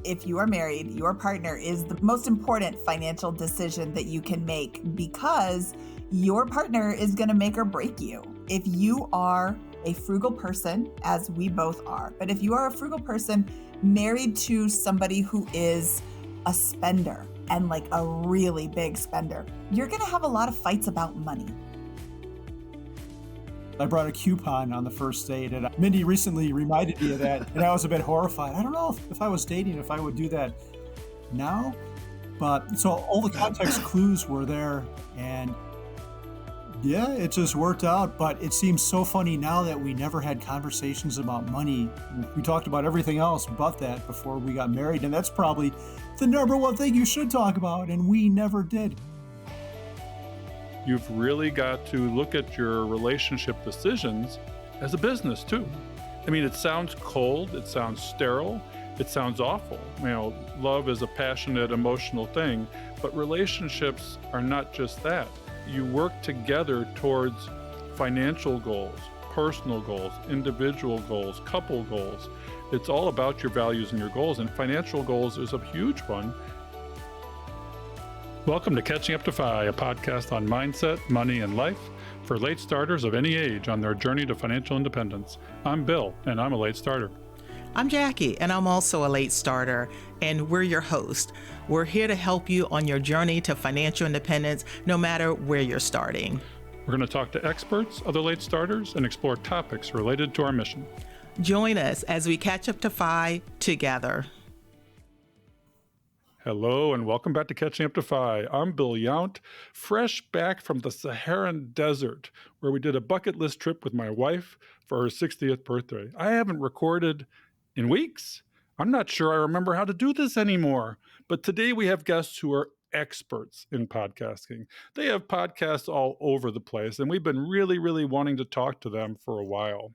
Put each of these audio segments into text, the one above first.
if you are married, your partner is the most important financial decision that you can make because your partner is going to make or break you. If you are a frugal person, as we both are, but if you are a frugal person married to somebody who is a spender and like a really big spender, you're going to have a lot of fights about money. I brought a coupon on the first date, and Mindy recently reminded me of that, and I was a bit horrified. I don't know if I was dating, if I would do that now, but so all the context clues were there, and yeah, it just worked out. But it seems so funny now that we never had conversations about money. We talked about everything else but that before we got married, and that's probably the number one thing you should talk about, and we never did. You've really got to look at your relationship decisions as a business too. I mean, it sounds cold, it sounds sterile, it sounds awful. Love is a passionate, emotional thing, but relationships are not just that. You work together towards financial goals, personal goals, individual goals, couple goals. It's all about your values and your goals, and financial goals is a huge one. Welcome to Catching Up to FI, a podcast on mindset, money, and life for late starters of any age on their journey to financial independence. I'm Bill, and I'm a late starter. I'm Jackie, and I'm also a late starter, and we're your host. We're here to help you on your journey to financial independence, no matter where you're starting. We're going to talk to experts, other late starters, and explore topics related to our mission. Join us as we catch up to FI together. Hello and welcome back to Catching Up to FI. I'm Bill Yount, fresh back from the Saharan desert, where we did a bucket list trip with my wife for her 60th birthday. I haven't recorded in weeks. I'm not sure I remember how to do this anymore. But today we have guests who are experts in podcasting. They have podcasts all over the place, and we've been really wanting to talk to them for a while.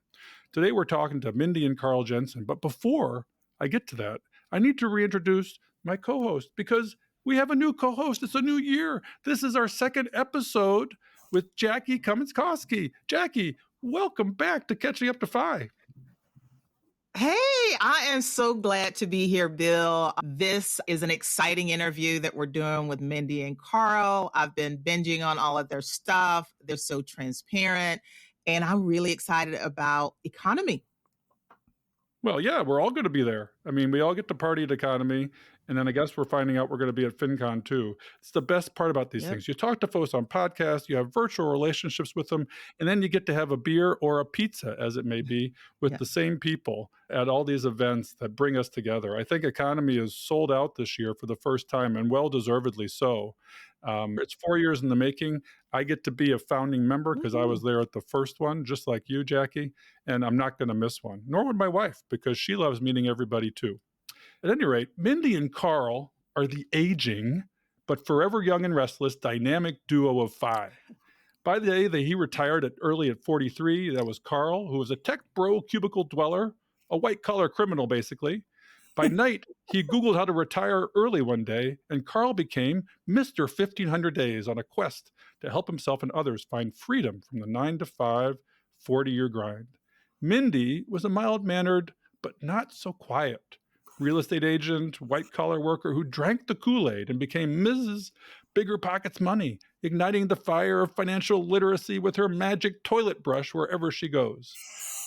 Today we're talking to Mindy and Carl Jensen. But before I get to that, I need to reintroduce my co-host, because we have a new co-host. It's a new year. This is our second episode with Jackie Cummins-Koski. Jackie, welcome back to Catching Up to FI. Hey, I am so glad to be here, Bill. This is an exciting interview that we're doing with Mindy and Carl. I've been binging on all of their stuff. They're so transparent, and I'm really excited about economy. Well, yeah, we're all going to be there. I mean, we all get to party at Economy, and then I guess we're finding out we're going to be at FinCon too. It's the best part about these things. You talk to folks on podcasts, you have virtual relationships with them, and then you get to have a beer or a pizza, as it may be, with the same people at all these events that bring us together. I think Economy is sold out this year for the first time, and well-deservedly so. It's 4 years in the making. I get to be a founding member because I was there at the first one, just like you, Jackie, and I'm not going to miss one, nor would my wife, because she loves meeting everybody too. At any rate, Mindy and Carl are the aging, but forever young and restless, dynamic duo of FI. By the day that he retired early at 43, that was Carl, who was a tech bro cubicle dweller, a white-collar criminal, basically. By night, he Googled how to retire early one day, and Carl became Mr. 1500 Days on a quest to help himself and others find freedom from the 9-to-5, 40-year grind. Mindy was a mild-mannered, but not so quiet real estate agent, white-collar worker who drank the Kool-Aid and became Mrs. Bigger Pockets Money, igniting the fire of financial literacy with her magic toilet brush wherever she goes.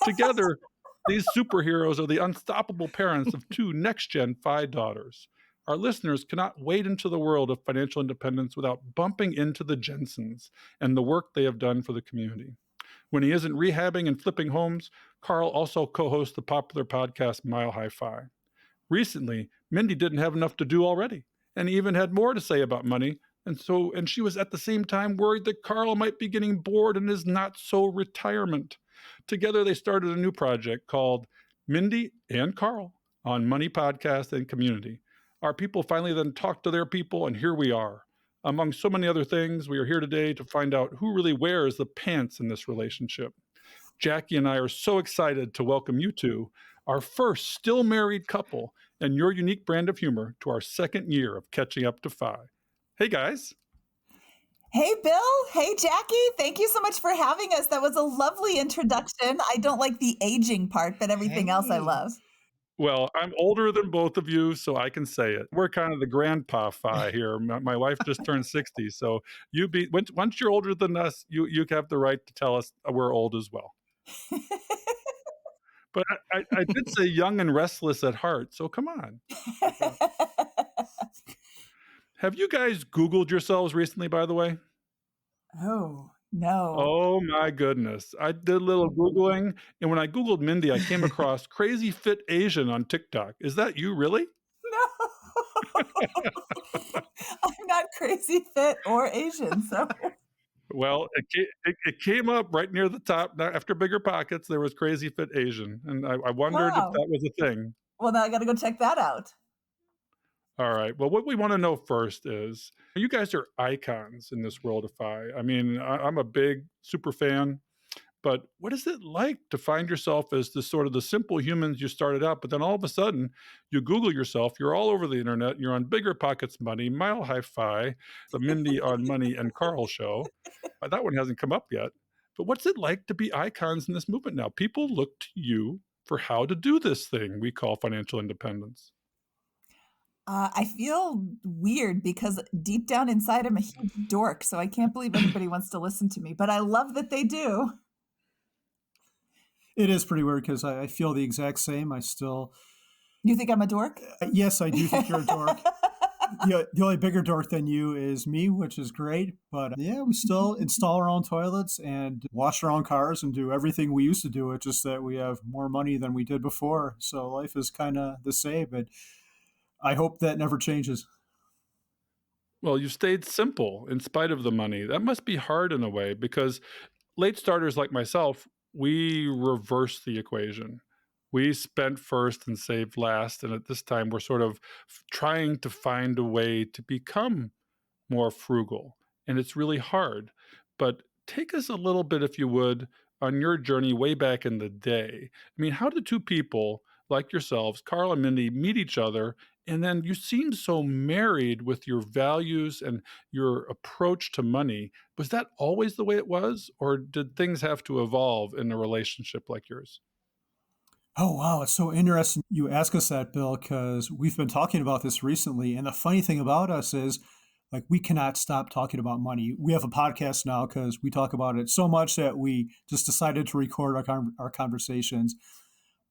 Together, these superheroes are the unstoppable parents of two next-gen FI daughters. Our listeners cannot wade into the world of financial independence without bumping into the Jensens and the work they have done for the community. When he isn't rehabbing and flipping homes, Carl also co-hosts the popular podcast Mile High FI. Recently, Mindy didn't have enough to do already, and even had more to say about money, and she was at the same time worried that Carl might be getting bored in his not-so-retirement. Together, they started a new project called Mindy and Carl on Money Podcast and Community. Our people finally then talked to their people, and here we are. Among so many other things, we are here today to find out who really wears the pants in this relationship. Jackie and I are so excited to welcome you two, our first still married couple, and your unique brand of humor to our second year of Catching Up to FI. Hey, guys. Hey, Bill. Hey, Jackie. Thank you so much for having us. That was a lovely introduction. I don't like the aging part, but everything else I love. Well, I'm older than both of you, so I can say it. We're kind of the grandpa-fi here. My wife just turned 60, so once you're older than us, you have the right to tell us we're old as well. But I did say young and restless at heart, so come on. Have you guys Googled yourselves recently, by the way? Oh, no. Oh my goodness. I did a little Googling, and when I Googled Mindy, I came across Crazy Fit Asian on TikTok. Is that you, really? No. I'm not crazy fit or Asian, so Well, it came up right near the top. Now, after Bigger Pockets, there was Crazy Fit Asian, and I wondered if wow. that was a thing. Well, now I gotta go check that out. All right. Well, what we want to know first is you guys are icons in this world of FI. I mean, I'm a big super fan, but what is it like to find yourself as the sort of the simple humans you started out, but then all of a sudden you Google yourself, you're all over the internet, you're on Bigger Pockets Money, Mile High Fi, the Mindy on Money and Carl show. That one hasn't come up yet. But what's it like to be icons in this movement now? People look to you for how to do this thing we call financial independence. I feel weird because deep down inside I'm a huge dork, so I can't believe anybody wants to listen to me, but I love that they do. It is pretty weird because I feel the exact same. You think I'm a dork? Yes, I do think you're a dork. The only bigger dork than you is me, which is great. But yeah, we still install our own toilets and wash our own cars and do everything we used to do. It's just that we have more money than we did before. So life is kind of the same. But I hope that never changes. Well, you stayed simple in spite of the money. That must be hard in a way because late starters like myself, we reverse the equation. We spent first and saved last. And at this time, we're sort of trying to find a way to become more frugal. And it's really hard. But take us a little bit, if you would, on your journey way back in the day. I mean, how did two people like yourselves, Carl and Mindy, meet each other? And then you seem so married with your values and your approach to money. Was that always the way it was? Or did things have to evolve in a relationship like yours? Oh, wow. It's so interesting you ask us that, Bill, because we've been talking about this recently. And the funny thing about us is, like, we cannot stop talking about money. We have a podcast now because we talk about it so much that we just decided to record our conversations.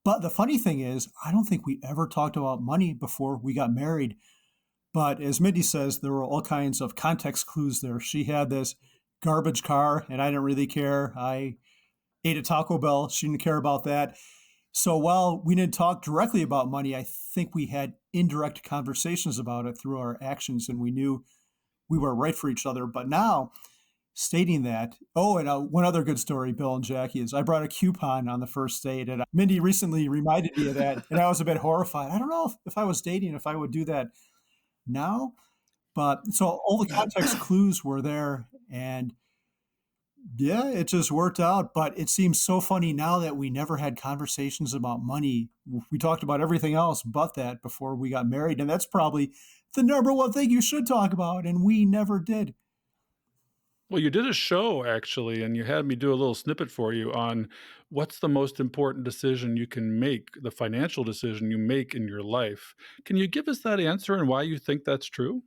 But the funny thing is, I don't think we ever talked about money before we got married. But as Mindy says, there were all kinds of context clues there. She had this garbage car, and I didn't really care. I ate at Taco Bell. She didn't care about that. So while we didn't talk directly about money, I think we had indirect conversations about it through our actions, and we knew we were right for each other. But now, stating that, and one other good story, Bill and Jackie, is I brought a coupon on the first date, and Mindy recently reminded me of that, and I was a bit horrified. I don't know if I was dating, if I would do that now. But so all the context clues were there, and yeah, it just worked out. But it seems so funny now that we never had conversations about money. We talked about everything else but that before we got married. And that's probably the number one thing you should talk about. And we never did. Well, you did a show actually, and you had me do a little snippet for you on what's the most important decision you can make, the financial decision you make in your life. Can you give us that answer and why you think that's true?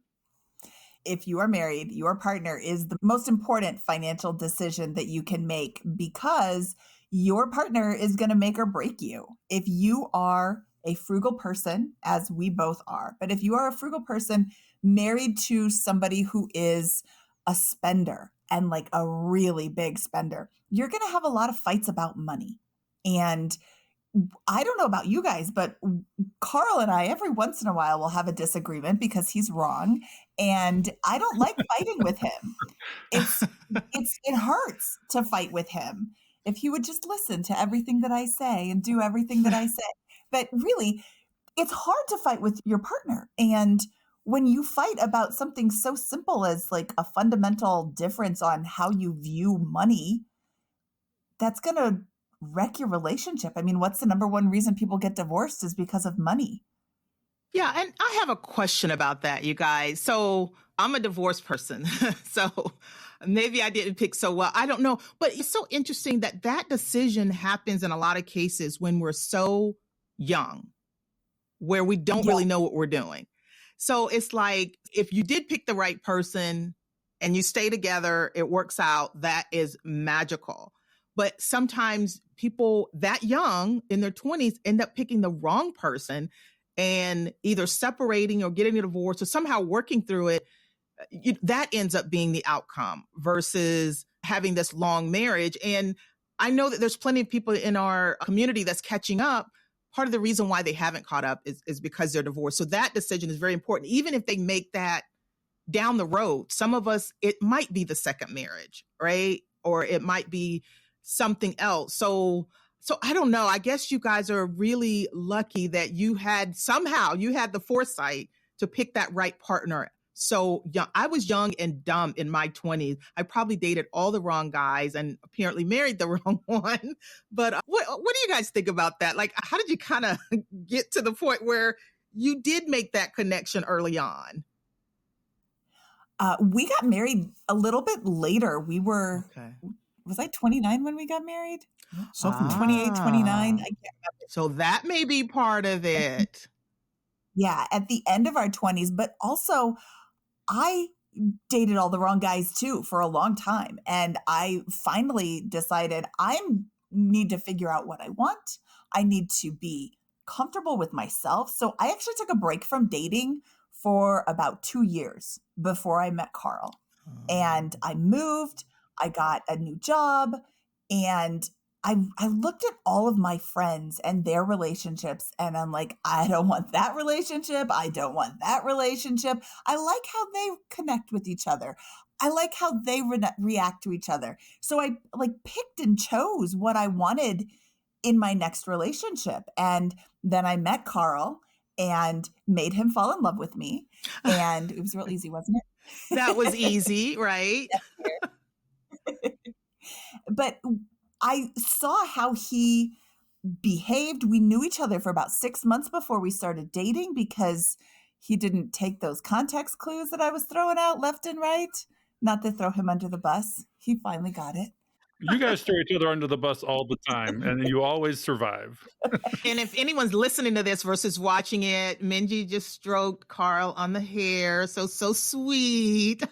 If you are married, your partner is the most important financial decision that you can make because your partner is going to make or break you. If you are a frugal person, as we both are, but if you are a frugal person married to somebody who is a spender and like a really big spender, you're going to have a lot of fights about money. And I don't know about you guys, but Carl and I, every once in a while, will have a disagreement because he's wrong. And I don't like fighting with him. It hurts to fight with him. If he would just listen to everything that I say and do everything that I say. But really, it's hard to fight with your partner. And when you fight about something so simple as like a fundamental difference on how you view money, that's going to wreck your relationship. I mean, what's the number one reason people get divorced is because of money. Yeah, and I have a question about that, you guys. So I'm a divorced person, so maybe I didn't pick so well. I don't know. But it's so interesting that decision happens in a lot of cases when we're so young. where we don't Yeah. really know what we're doing. So it's like, if you did pick the right person and you stay together, it works out. That is magical. But sometimes people that young in their 20s end up picking the wrong person and either separating or getting a divorce or somehow working through it. That ends up being the outcome versus having this long marriage. And I know that there's plenty of people in our community that's catching up. Part of the reason why they haven't caught up is because they're divorced. So that decision is very important. Even if they make that down the road, some of us, it might be the second marriage, right? Or it might be something else. So I don't know. I guess you guys are really lucky that you had the foresight to pick that right partner. So young. I was young and dumb in my 20s. I probably dated all the wrong guys and apparently married the wrong one. But what do you guys think about that? Like, how did you kind of get to the point where you did make that connection early on? We got married a little bit later. We were, was I 29 when we got married? Something 28, 29. I can't remember. So that may be part of it. Yeah, at the end of our 20s. But also, I dated all the wrong guys too for a long time. And I finally decided I need to figure out what I want. I need to be comfortable with myself. So I actually took a break from dating for about 2 years before I met Carl. And I moved, I got a new job, and I looked at all of my friends and their relationships, and I'm like, I don't want that relationship. I don't want that relationship. I like how they connect with each other. I like how they react to each other. So I picked and chose what I wanted in my next relationship. And then I met Carl and made him fall in love with me. And it was real easy, wasn't it? That was easy, right? But I saw how he behaved. We knew each other for about 6 months before we started dating because he didn't take those context clues that I was throwing out left and right. Not to throw him under the bus. He finally got it. You guys throw each other under the bus all the time, and you always survive. And if anyone's listening to this versus watching it, Mindy just stroked Carl on the hair. So sweet.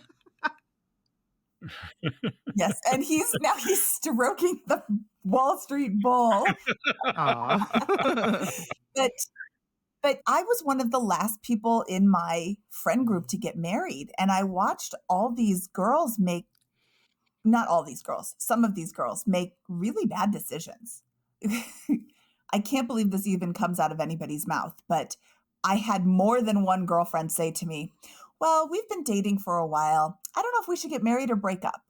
Yes, and he's stroking the Wall Street Bull. But I was one of the last people in my friend group to get married, and I watched all these girls not all these girls, some of these girls make really bad decisions. I can't believe this even comes out of anybody's mouth, but I had more than one girlfriend say to me, well, we've been dating for a while. I don't know if we should get married or break up.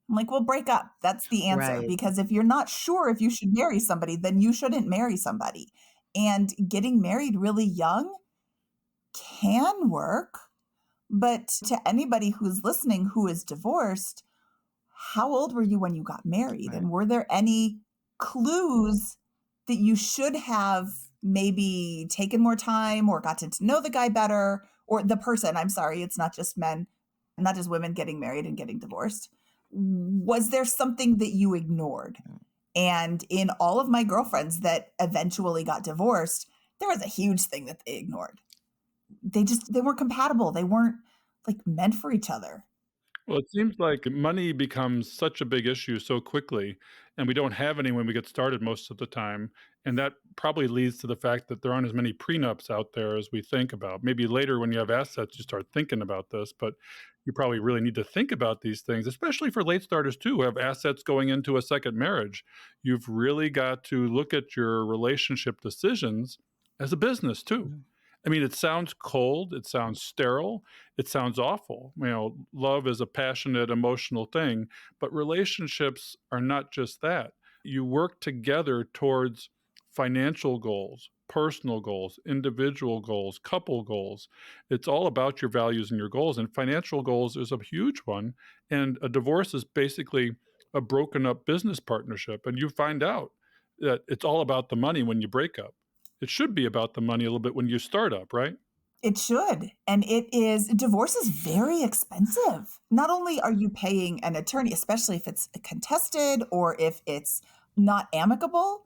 I'm like, well, break up. That's the answer. Right. Because if you're not sure if you should marry somebody, then you shouldn't marry somebody. And getting married really young can work. But to anybody who's listening who is divorced, how old were you when you got married? Right. And were there any clues that you should have maybe taken more time or gotten to know the guy better or the person? I'm sorry, it's not just men, not just women getting married and getting divorced. Was there something that you ignored? And in all of my girlfriends that eventually got divorced, there was a huge thing that they ignored. They weren't compatible. They weren't meant for each other. Well, it seems like money becomes such a big issue so quickly, and we don't have any when we get started most of the time. And that probably leads to the fact that there aren't as many prenups out there as we think about. Maybe later when you have assets, you start thinking about this, but you probably really need to think about these things, especially for late starters too, who have assets going into a second marriage. You've really got to look at your relationship decisions as a business too. I mean, it sounds cold, it sounds sterile, it sounds awful. Love is a passionate, emotional thing, but relationships are not just that. You work together towards financial goals, personal goals, individual goals, couple goals. It's all about your values and your goals, and financial goals is a huge one. And a divorce is basically a broken up business partnership, and you find out that it's all about the money when you break up. It should be about the money a little bit when you start up, right? It should. And divorce is very expensive. Not only are you paying an attorney, especially if it's contested or if it's not amicable,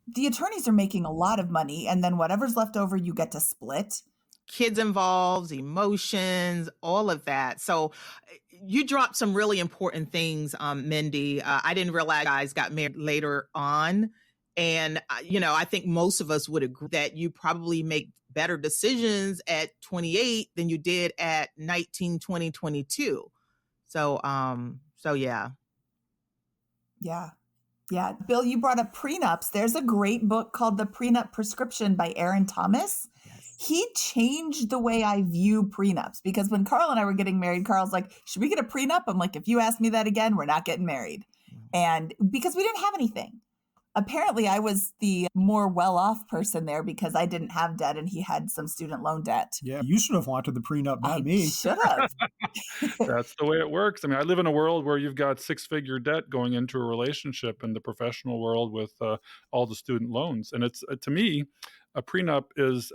the attorneys are making a lot of money, and then whatever's left over, you get to split. Kids involved, emotions, all of that. So you dropped some really important things, Mindy. I didn't realize you guys got married later on. And, I think most of us would agree that you probably make better decisions at 28 than you did at 19, 20, 22. So yeah. Yeah. Yeah. Bill, you brought up prenups. There's a great book called The Prenup Prescription by Aaron Thomas. Yes. He changed the way I view prenups, because when Carl and I were getting married, Carl's like, should we get a prenup? I'm like, if you ask me that again, we're not getting married. And because we didn't have anything. Apparently, I was the more well-off person there because I didn't have debt and he had some student loan debt. Yeah, you should have wanted the prenup, not I me. should have. That's the way it works. I mean, I live in a world where you've got six-figure debt going into a relationship in the professional world with all the student loans. And it's, to me, a prenup is,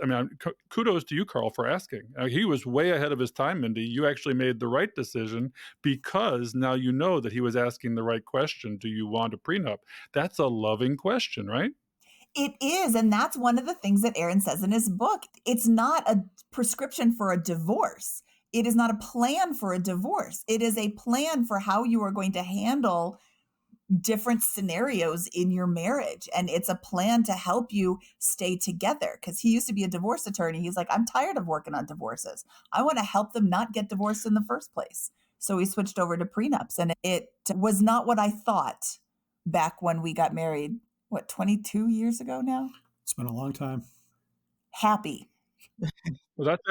kudos to you, Carl, for asking. He was way ahead of his time, Mindy. You actually made the right decision because now you know that he was asking the right question. Do you want a prenup? That's a loving question, right? It is. And that's one of the things that Aaron says in his book. It's not a prescription for a divorce. It is not a plan for a divorce. It is a plan for how you are going to handle different scenarios in your marriage. And it's a plan to help you stay together. Because he used to be a divorce attorney. He's like, I'm tired of working on divorces. I want to help them not get divorced in the first place. So he switched over to prenups. And it was not what I thought back when we got married, 22 years ago now? It's been a long time. Happy. Well, that's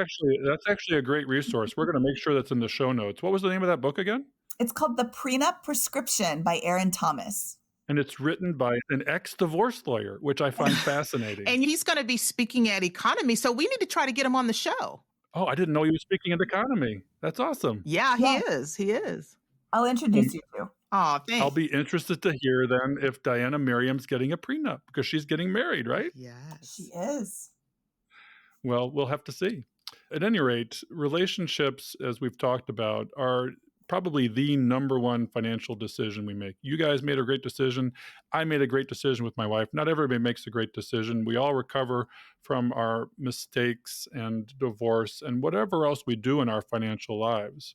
actually a great resource. We're going to make sure that's in the show notes. What was the name of that book again? It's called The Prenup Prescription by Aaron Thomas. And it's written by an ex-divorce lawyer, which I find fascinating. And he's going to be speaking at Economy, so we need to try to get him on the show. Oh, I didn't know he was speaking at Economy. That's awesome. Yeah, he is. He is. I'll introduce you to. Oh, thanks. I'll be interested to hear then if Diana Miriam's getting a prenup because she's getting married, right? Yes. She is. Well, we'll have to see. At any rate, relationships, as we've talked about, are probably the number one financial decision we make. You guys made a great decision. I made a great decision with my wife. Not everybody makes a great decision. We all recover from our mistakes and divorce and whatever else we do in our financial lives.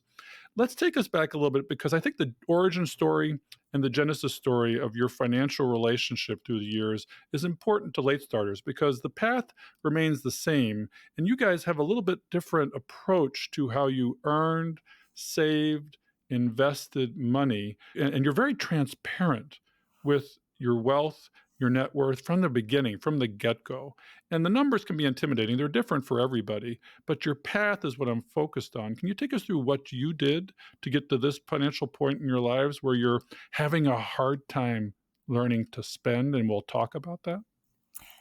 Let's take us back a little bit because I think the origin story and the genesis story of your financial relationship through the years is important to late starters because the path remains the same and you guys have a little bit different approach to how you earned, saved, invested money, and you're very transparent with your wealth, your net worth from the beginning, from the get-go. And the numbers can be intimidating. They're different for everybody, but your path is what I'm focused on. Can you take us through what you did to get to this financial point in your lives where you're having a hard time learning to spend? And we'll talk about that.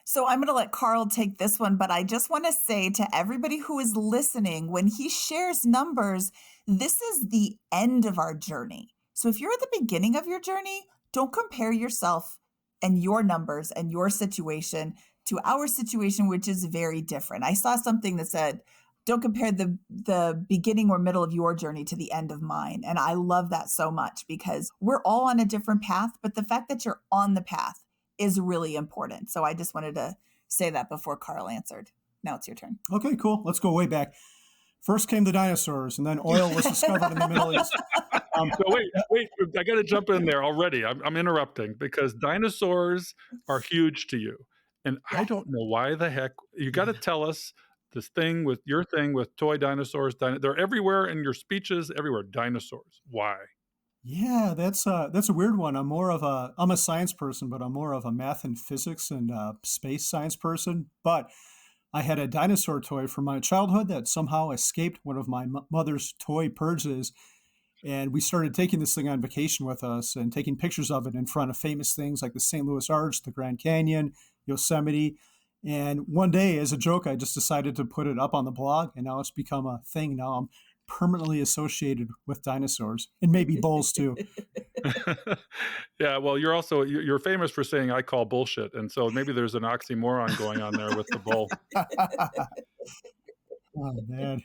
So I'm going to let Carl take this one, but I just want to say to everybody who is listening, when he shares numbers, this is the end of our journey. So if you're at the beginning of your journey, don't compare yourself and your numbers and your situation to our situation, which is very different. I saw something that said, don't compare the beginning or middle of your journey to the end of mine. And I love that so much because we're all on a different path, but the fact that you're on the path is really important. So I just wanted to say that before Carl answered. Now it's your turn. Okay, cool. Let's go way back. First came the dinosaurs, and then oil was discovered in the Middle East. So wait, I got to jump in there already. I'm interrupting because dinosaurs are huge to you. And I don't know why the heck. You got to tell us this thing with your thing with toy dinosaurs. They're everywhere in your speeches, everywhere. Dinosaurs. Why? Yeah, that's a weird one. I'm a science person, but I'm more of a math and physics and space science person. But I had a dinosaur toy from my childhood that somehow escaped one of my mother's toy purges. And we started taking this thing on vacation with us and taking pictures of it in front of famous things like the St. Louis Arch, the Grand Canyon, Yosemite. And one day, as a joke, I just decided to put it up on the blog, and now it's become a thing. Now I'm permanently associated with dinosaurs and maybe bulls too. Yeah, well, you're famous for saying I call bullshit. And so maybe there's an oxymoron going on there with the bull. Oh, man.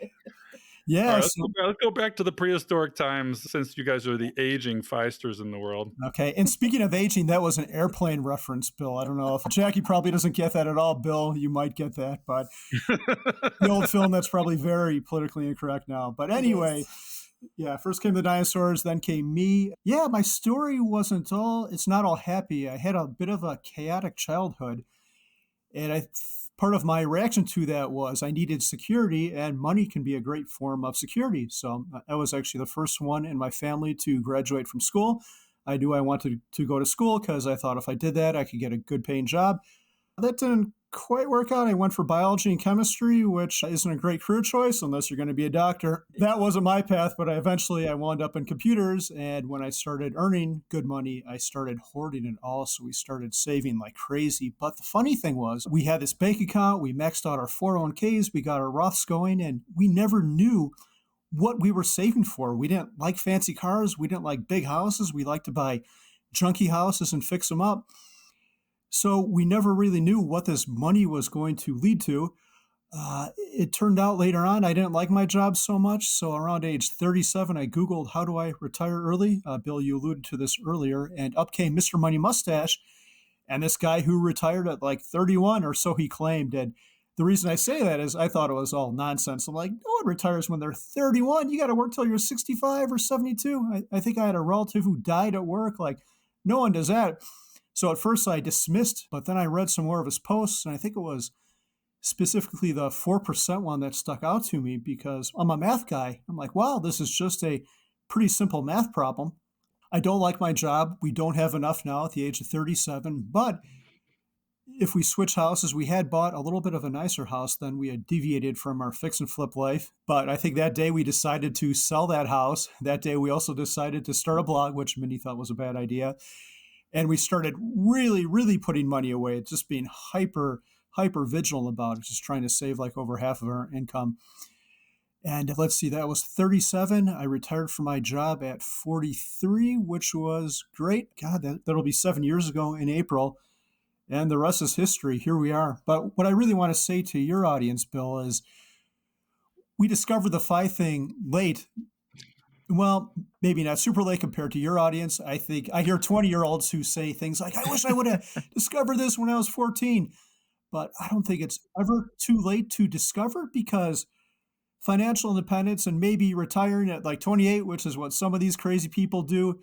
All Yeah. right, So, let's go back to the prehistoric times since you guys are the aging feisters in the world. okay. And speaking of aging, that was an airplane reference, Bill. I don't know if Jackie probably doesn't get that at all. Bill, you might get that, but the old film that's probably very politically incorrect now. But anyway, yeah, first came the dinosaurs, then came me. Yeah, my story it's not all happy. I had a bit of a chaotic childhood. And part of my reaction to that was I needed security, and money can be a great form of security. So I was actually the first one in my family to graduate from school. I knew I wanted to go to school because I thought if I did that, I could get a good paying job. That didn't quite work out. I went for biology and chemistry, which isn't a great career choice unless you're going to be a doctor. That wasn't my path, but I wound up in computers. And when I started earning good money, I started hoarding it all. So we started saving like crazy. But the funny thing was, we had this bank account, we maxed out our 401ks, we got our Roths going, and we never knew what we were saving for. We didn't like fancy cars, we didn't like big houses, we liked to buy junky houses and fix them up. So we never really knew what this money was going to lead to. It turned out later on I didn't like my job so much. So around age 37, I Googled, how do I retire early? Bill, you alluded to this earlier. And up came Mr. Money Mustache. And this guy who retired at like 31 or so he claimed. And the reason I say that is I thought it was all nonsense. I'm like, no one retires when they're 31. You got to work till you're 65 or 72. I think I had a relative who died at work. Like, no one does that. So at first I dismissed, but then I read some more of his posts, and I think it was specifically the 4% one that stuck out to me because I'm a math guy. I'm like, wow, this is just a pretty simple math problem. I don't like my job. We don't have enough now at the age of 37, but if we switch houses, we had bought a little bit of a nicer house than we had deviated from our fix and flip life. But I think that day we decided to sell that house. That day we also decided to start a blog, which Mindy thought was a bad idea. And we started really, really putting money away, just being hyper vigilant about it, just trying to save like over half of our income. And let's see, that was 37. I retired from my job at 43, which was great. God, that'll be 7 years ago in April. And the rest is history. Here we are. But what I really want to say to your audience, Bill, is we discovered the FI thing late. Well, maybe not super late compared to your audience. I think I hear 20-year-olds who say things like, I wish I would have discovered this when I was 14. But I don't think it's ever too late to discover because financial independence and maybe retiring at like 28, which is what some of these crazy people do,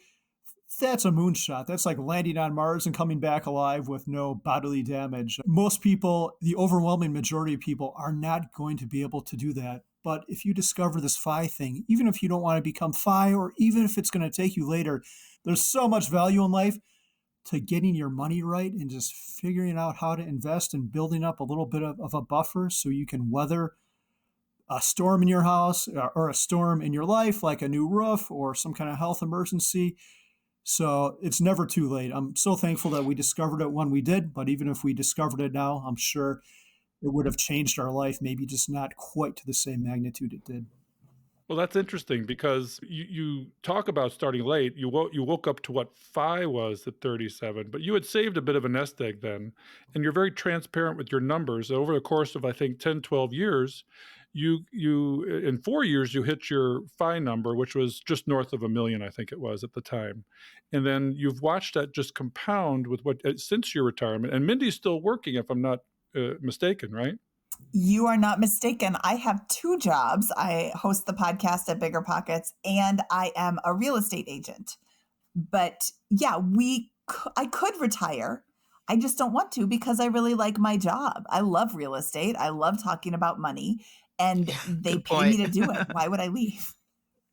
that's a moonshot. That's like landing on Mars and coming back alive with no bodily damage. Most people, the overwhelming majority of people, are not going to be able to do that. But if you discover this FI thing, even if you don't want to become FI, or even if it's going to take you later, there's so much value in life to getting your money right and just figuring out how to invest and building up a little bit of a buffer so you can weather a storm in your house or a storm in your life, like a new roof or some kind of health emergency. So it's never too late. I'm so thankful that we discovered it when we did, but even if we discovered it now, I'm sure it would have changed our life, maybe just not quite to the same magnitude it did. Well, that's interesting because you talk about starting late. You woke up to what FI was at 37, but you had saved a bit of a nest egg then, and you're very transparent with your numbers. Over the course of, I think, 10, 12 years, you in 4 years, you hit your FI number, which was just north of $1 million, I think it was at the time. And then you've watched that just compound with since your retirement. And Mindy's still working, if I'm not mistaken, right? You are not mistaken. I have 2 jobs. I host the podcast at Bigger Pockets, and I am a real estate agent. But yeah, I could retire. I just don't want to because I really like my job. I love real estate. I love talking about money, and they pay me to do it. Why would I leave?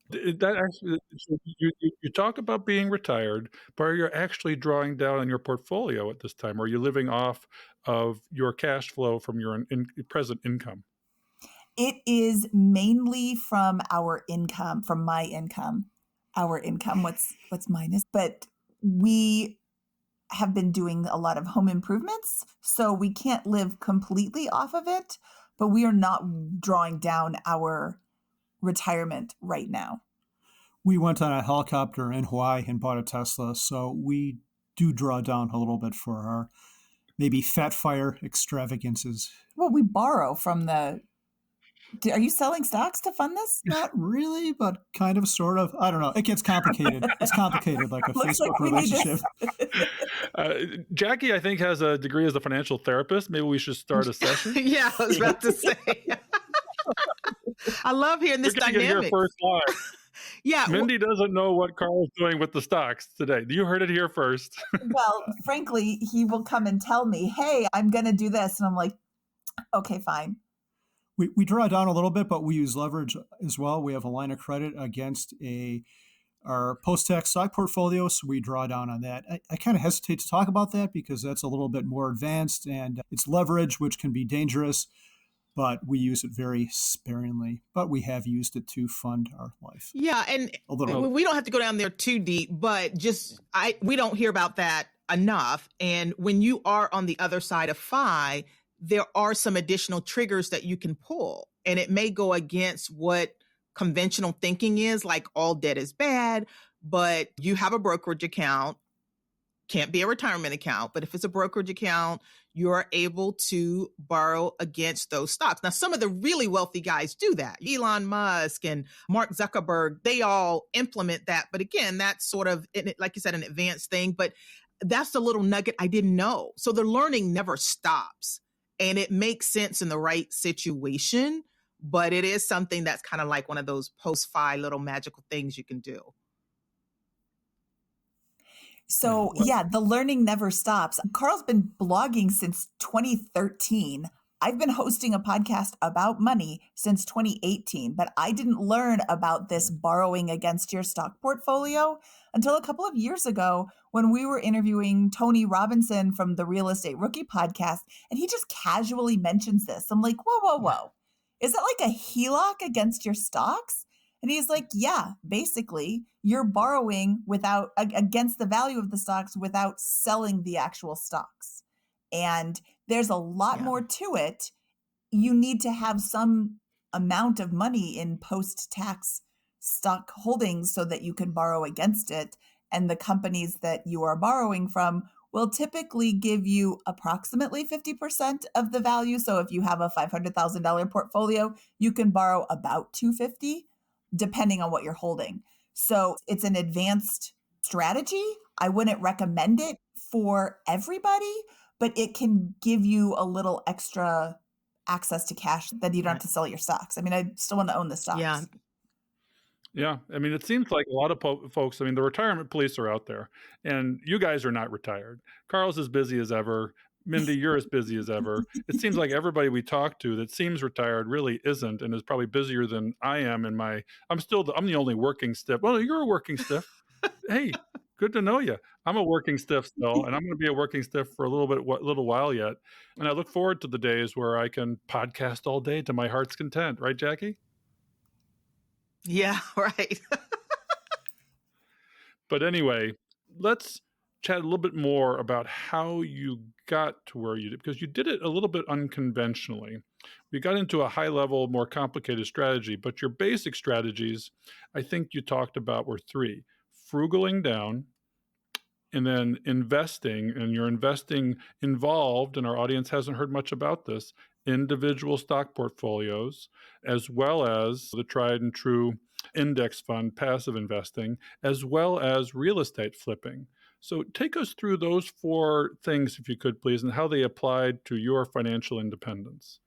That actually, so you talk about being retired, but are you actually drawing down on your portfolio at this time? Or are you living off of your cash flow from your present income? It is mainly from our income, from my income, our income. What's mine is, but we have been doing a lot of home improvements, so we can't live completely off of it, but we are not drawing down our retirement right now. We went on a helicopter in Hawaii and bought a Tesla, so we do draw down a little bit for our maybe fat fire extravagances. Well, we borrow from the Are you selling stocks to fund this? Not really, but kind of, sort of. I don't know. It gets complicated. It's complicated, like a Looks Facebook like we need relationship. Jackie, I think, has a degree as a financial therapist. Maybe we should start a session. Yeah, I was about to say. I love hearing this We're gonna get here dynamic. first live. Yeah. Mindy doesn't know what Carl's doing with the stocks today. You heard it here first. Well, frankly, he will come and tell me, hey, I'm going to do this. And I'm like, okay, fine. We draw down a little bit, but we use leverage as well. We have a line of credit against our post-tax stock portfolio, so we draw down on that. I kind of hesitate to talk about that because that's a little bit more advanced, and it's leverage, which can be dangerous, but we use it very sparingly. But we have used it to fund our life. Yeah, and we don't have to go down there too deep, but we don't hear about that enough. And when you are on the other side of FI, there are some additional triggers that you can pull, and it may go against what conventional thinking is, like all debt is bad, but you have a brokerage account, can't be a retirement account, but if it's a brokerage account, you're able to borrow against those stocks. Now, some of the really wealthy guys do that. Elon Musk and Mark Zuckerberg, they all implement that. But again, that's sort of, like you said, an advanced thing, but that's the little nugget I didn't know. So the learning never stops. And it makes sense in the right situation, but it is something that's kind of like one of those post-FI little magical things you can do. So yeah, the learning never stops. Carl's been blogging since 2013. I've been hosting a podcast about money since 2018, but I didn't learn about this borrowing against your stock portfolio until a couple of years ago when we were interviewing Tony Robinson from the Real Estate Rookie podcast, and he just casually mentions this. I'm like, whoa. Is it like a HELOC against your stocks? And he's like, yeah, basically you're borrowing against the value of the stocks without selling the actual stocks. And there's a lot more to it. You need to have some amount of money in post-tax stock holdings so that you can borrow against it. And the companies that you are borrowing from will typically give you approximately 50% of the value. So if you have a $500,000 portfolio, you can borrow about $250,000, depending on what you're holding. So it's an advanced strategy. I wouldn't recommend it for everybody, but it can give you a little extra access to cash that you don't have to sell your stocks. I mean, I still want to own the stocks. Yeah. I mean, it seems like a lot of folks, I mean, the retirement police are out there, and you guys are not retired. Carl's as busy as ever. Mindy, you're as busy as ever. It seems like everybody we talk to that seems retired really isn't, and is probably busier than I am I'm the only working stiff. Well, you're a working stiff. Hey, good to know you. I'm a working stiff still, and I'm going to be a working stiff for a little while yet. And I look forward to the days where I can podcast all day to my heart's content. Right, Jackie? Yeah, right. But anyway, let's chat a little bit more about how you got to where you did, because you did it a little bit unconventionally. We got into a high level, more complicated strategy, but your basic strategies, I think you talked about, were three: frugaling down, and then investing, and your investing involved, and our audience hasn't heard much about this, individual stock portfolios, as well as the tried and true index fund passive investing, as well as real estate flipping. So take us through those four things, if you could, please, and how they applied to your financial independence.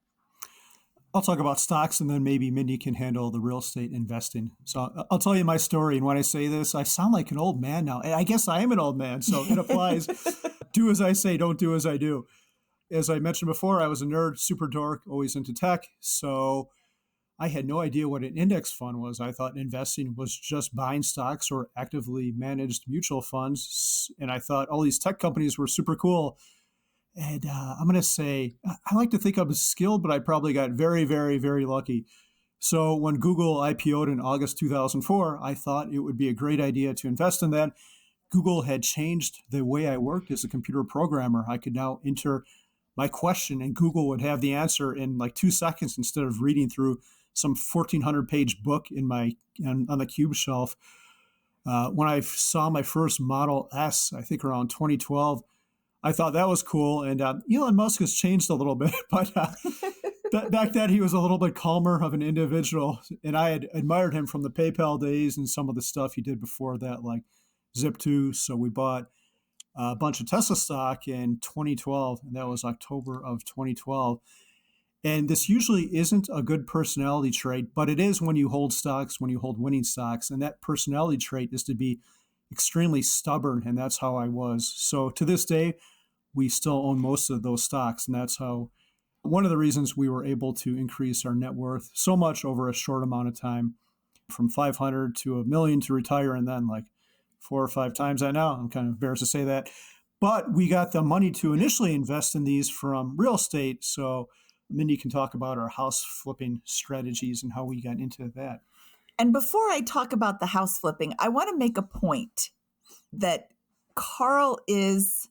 I'll talk about stocks, and then maybe Mindy can handle the real estate investing. So I'll tell you my story. And when I say this, I sound like an old man now. And I guess I am an old man, so it applies. Do as I say, don't do as I do. As I mentioned before, I was a nerd, super dork, always into tech. So I had no idea what an index fund was. I thought investing was just buying stocks or actively managed mutual funds. And I thought all these tech companies were super cool. And I'm going to say, I like to think I was skilled, but I probably got very, very, very lucky. So when Google IPO'd in August 2004, I thought it would be a great idea to invest in that. Google had changed the way I worked as a computer programmer. I could now enter my question and Google would have the answer in like 2 seconds instead of reading through some 1,400-page book on the cube shelf. When I saw my first Model S, I think around 2012, I thought that was cool. And Elon Musk has changed a little bit, but Back then, he was a little bit calmer of an individual, and I had admired him from the PayPal days and some of the stuff he did before that, like Zip2. So we bought a bunch of Tesla stock in 2012, and that was October of 2012. And this usually isn't a good personality trait, but it is when you hold stocks, when you hold winning stocks. And that personality trait is to be extremely stubborn, and that's how I was. So to this day, we still own most of those stocks, and that's how one of the reasons we were able to increase our net worth so much over a short amount of time, from 500 to $1 million to retire, and then like 4 or 5 times that now. I'm kind of embarrassed to say that. But we got the money to initially invest in these from real estate. So Mindy can talk about our house flipping strategies and how we got into that. And before I talk about the house flipping, I want to make a point that Carl is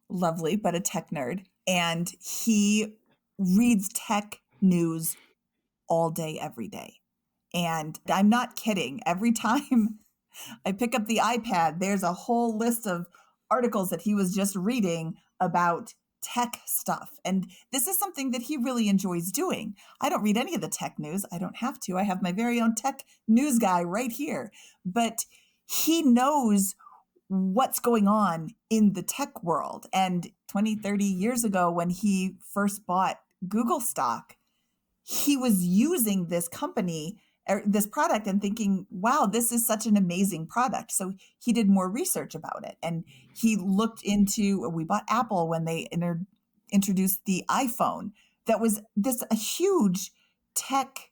lovely, but a tech nerd. And he reads tech news all day, every day. And I'm not kidding. Every time I pick up the iPad, there's a whole list of articles that he was just reading about tech stuff. And this is something that he really enjoys doing. I don't read any of the tech news. I don't have to. I have my very own tech news guy right here. But he knows what's going on in the tech world. And 20, 30 years ago, when he first bought Google stock, he was using this company, this product, and thinking, wow, this is such an amazing product. So he did more research about it. And he looked into, we bought Apple when they introduced the iPhone. That was a huge tech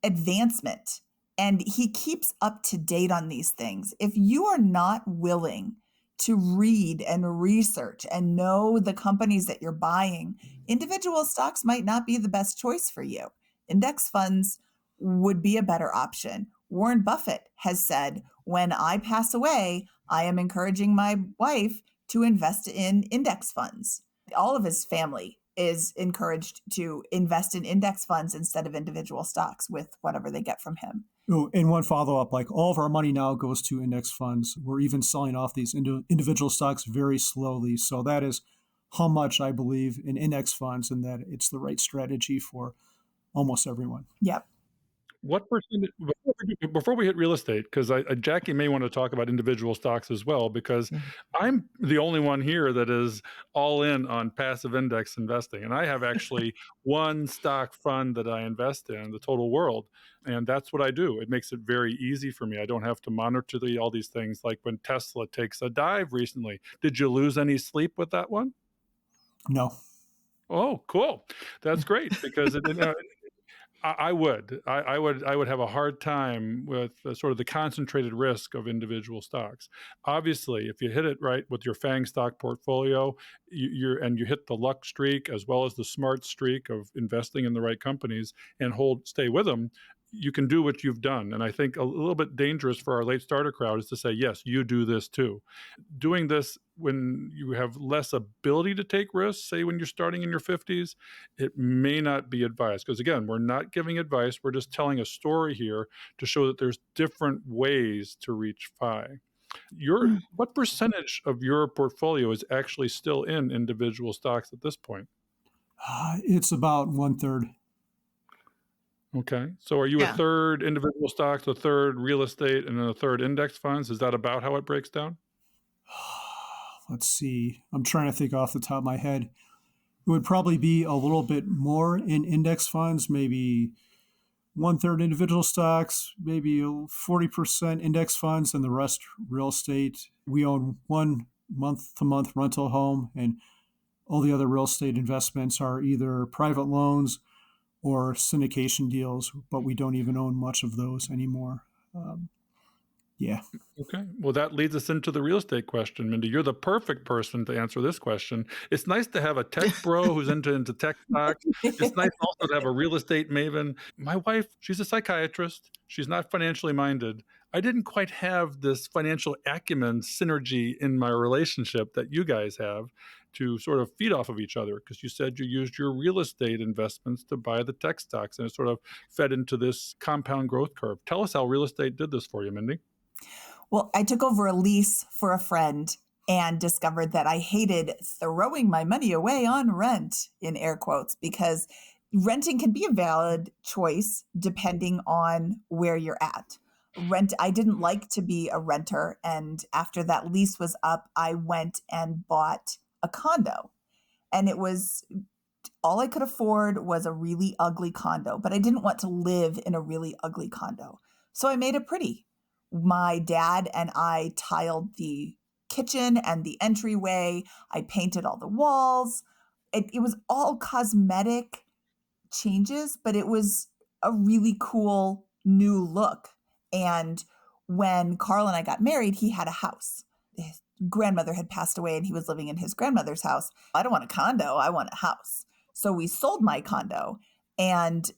advancement. And he keeps up to date on these things. If you are not willing to read and research and know the companies that you're buying, individual stocks might not be the best choice for you. Index funds would be a better option. Warren Buffett has said, when I pass away, I am encouraging my wife to invest in index funds. All of his family is encouraged to invest in index funds instead of individual stocks with whatever they get from him. Oh, and one follow-up, like all of our money now goes to index funds. We're even selling off these individual stocks very slowly. So that is how much I believe in index funds and that it's the right strategy for almost everyone. Yep. What percentage, before we hit real estate, because Jackie may want to talk about individual stocks as well, because I'm the only one here that is all in on passive index investing. And I have actually one stock fund that I invest in, the total world. And that's what I do. It makes it very easy for me. I don't have to monitor all these things, like when Tesla takes a dive recently. Did you lose any sleep with that one? No. Oh, cool. That's great, because I would have a hard time with sort of the concentrated risk of individual stocks. Obviously, if you hit it right with your FANG stock portfolio, you hit the luck streak as well as the smart streak of investing in the right companies and stay with them, you can do what you've done. And I think a little bit dangerous for our late starter crowd is to say, yes, you do this too. Doing this when you have less ability to take risks, say when you're starting in your 50s, it may not be advised. Because again, we're not giving advice. We're just telling a story here to show that there's different ways to reach FI. What percentage of your portfolio is actually still in individual stocks at this point? It's about 1/3. Okay. So are you a third individual stocks, a third real estate, and then a third index funds? Is that about how it breaks down? Let's see. I'm trying to think off the top of my head. It would probably be a little bit more in index funds, maybe 1/3 individual stocks, maybe 40% index funds, and the rest real estate. We own one month-to-month rental home, and all the other real estate investments are either private loans or syndication deals, but we don't even own much of those anymore. Yeah. Okay. Well, that leads us into the real estate question, Mindy. You're the perfect person to answer this question. It's nice to have a tech bro who's into tech stocks. It's nice also to have a real estate maven. My wife, she's a psychiatrist. She's not financially minded. I didn't quite have this financial acumen synergy in my relationship that you guys have to sort of feed off of each other, because you said you used your real estate investments to buy the tech stocks, and it sort of fed into this compound growth curve. Tell us how real estate did this for you, Mindy. Well, I took over a lease for a friend and discovered that I hated throwing my money away on rent, in air quotes, because renting can be a valid choice depending on where you're at. I didn't like to be a renter. And after that lease was up, I went and bought a condo. And it was all I could afford was a really ugly condo, but I didn't want to live in a really ugly condo. So I made it pretty. My dad and I tiled the kitchen and the entryway. I painted all the walls. It was all cosmetic changes, but it was a really cool new look. And when Carl and I got married, he had a house. His grandmother had passed away and he was living in his grandmother's house. I don't want a condo, I want a house. So we sold my condo, and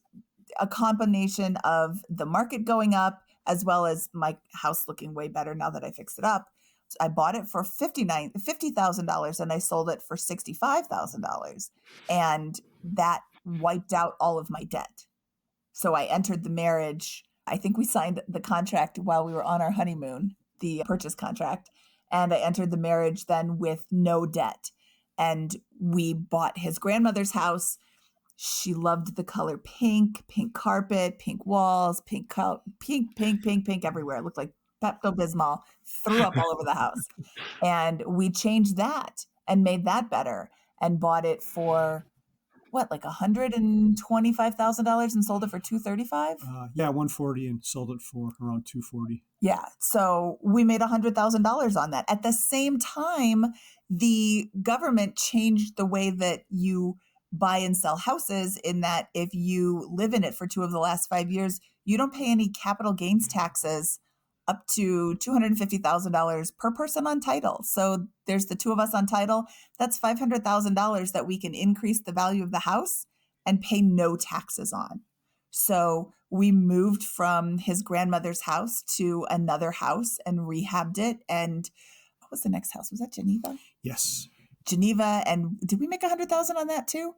a combination of the market going up as well as my house looking way better now that I fixed it up. I bought it for $50,000 and I sold it for $65,000. And that wiped out all of my debt. So I entered the marriage. I think we signed the contract while we were on our honeymoon, the purchase contract. And I entered the marriage then with no debt. And we bought his grandmother's house. She loved the color pink, pink carpet, pink walls, pink everywhere. It looked like Pepto-Bismol, threw up all over the house. And we changed that and made that better and bought it for what, like $125,000 and sold it for $235,000? Yeah, $140 and sold it for around $240,000. Yeah, so we made $100,000 on that. At the same time, the government changed the way that you buy and sell houses, in that if you live in it for 2 of the last 5 years, you don't pay any capital gains taxes up to $250,000 per person on title. So there's the 2 of us on title. That's $500,000 that we can increase the value of the house and pay no taxes on. So we moved from his grandmother's house to another house and rehabbed it. And what was the next house? Was that Geneva? Yes. Geneva. And did we make $100,000 on that too?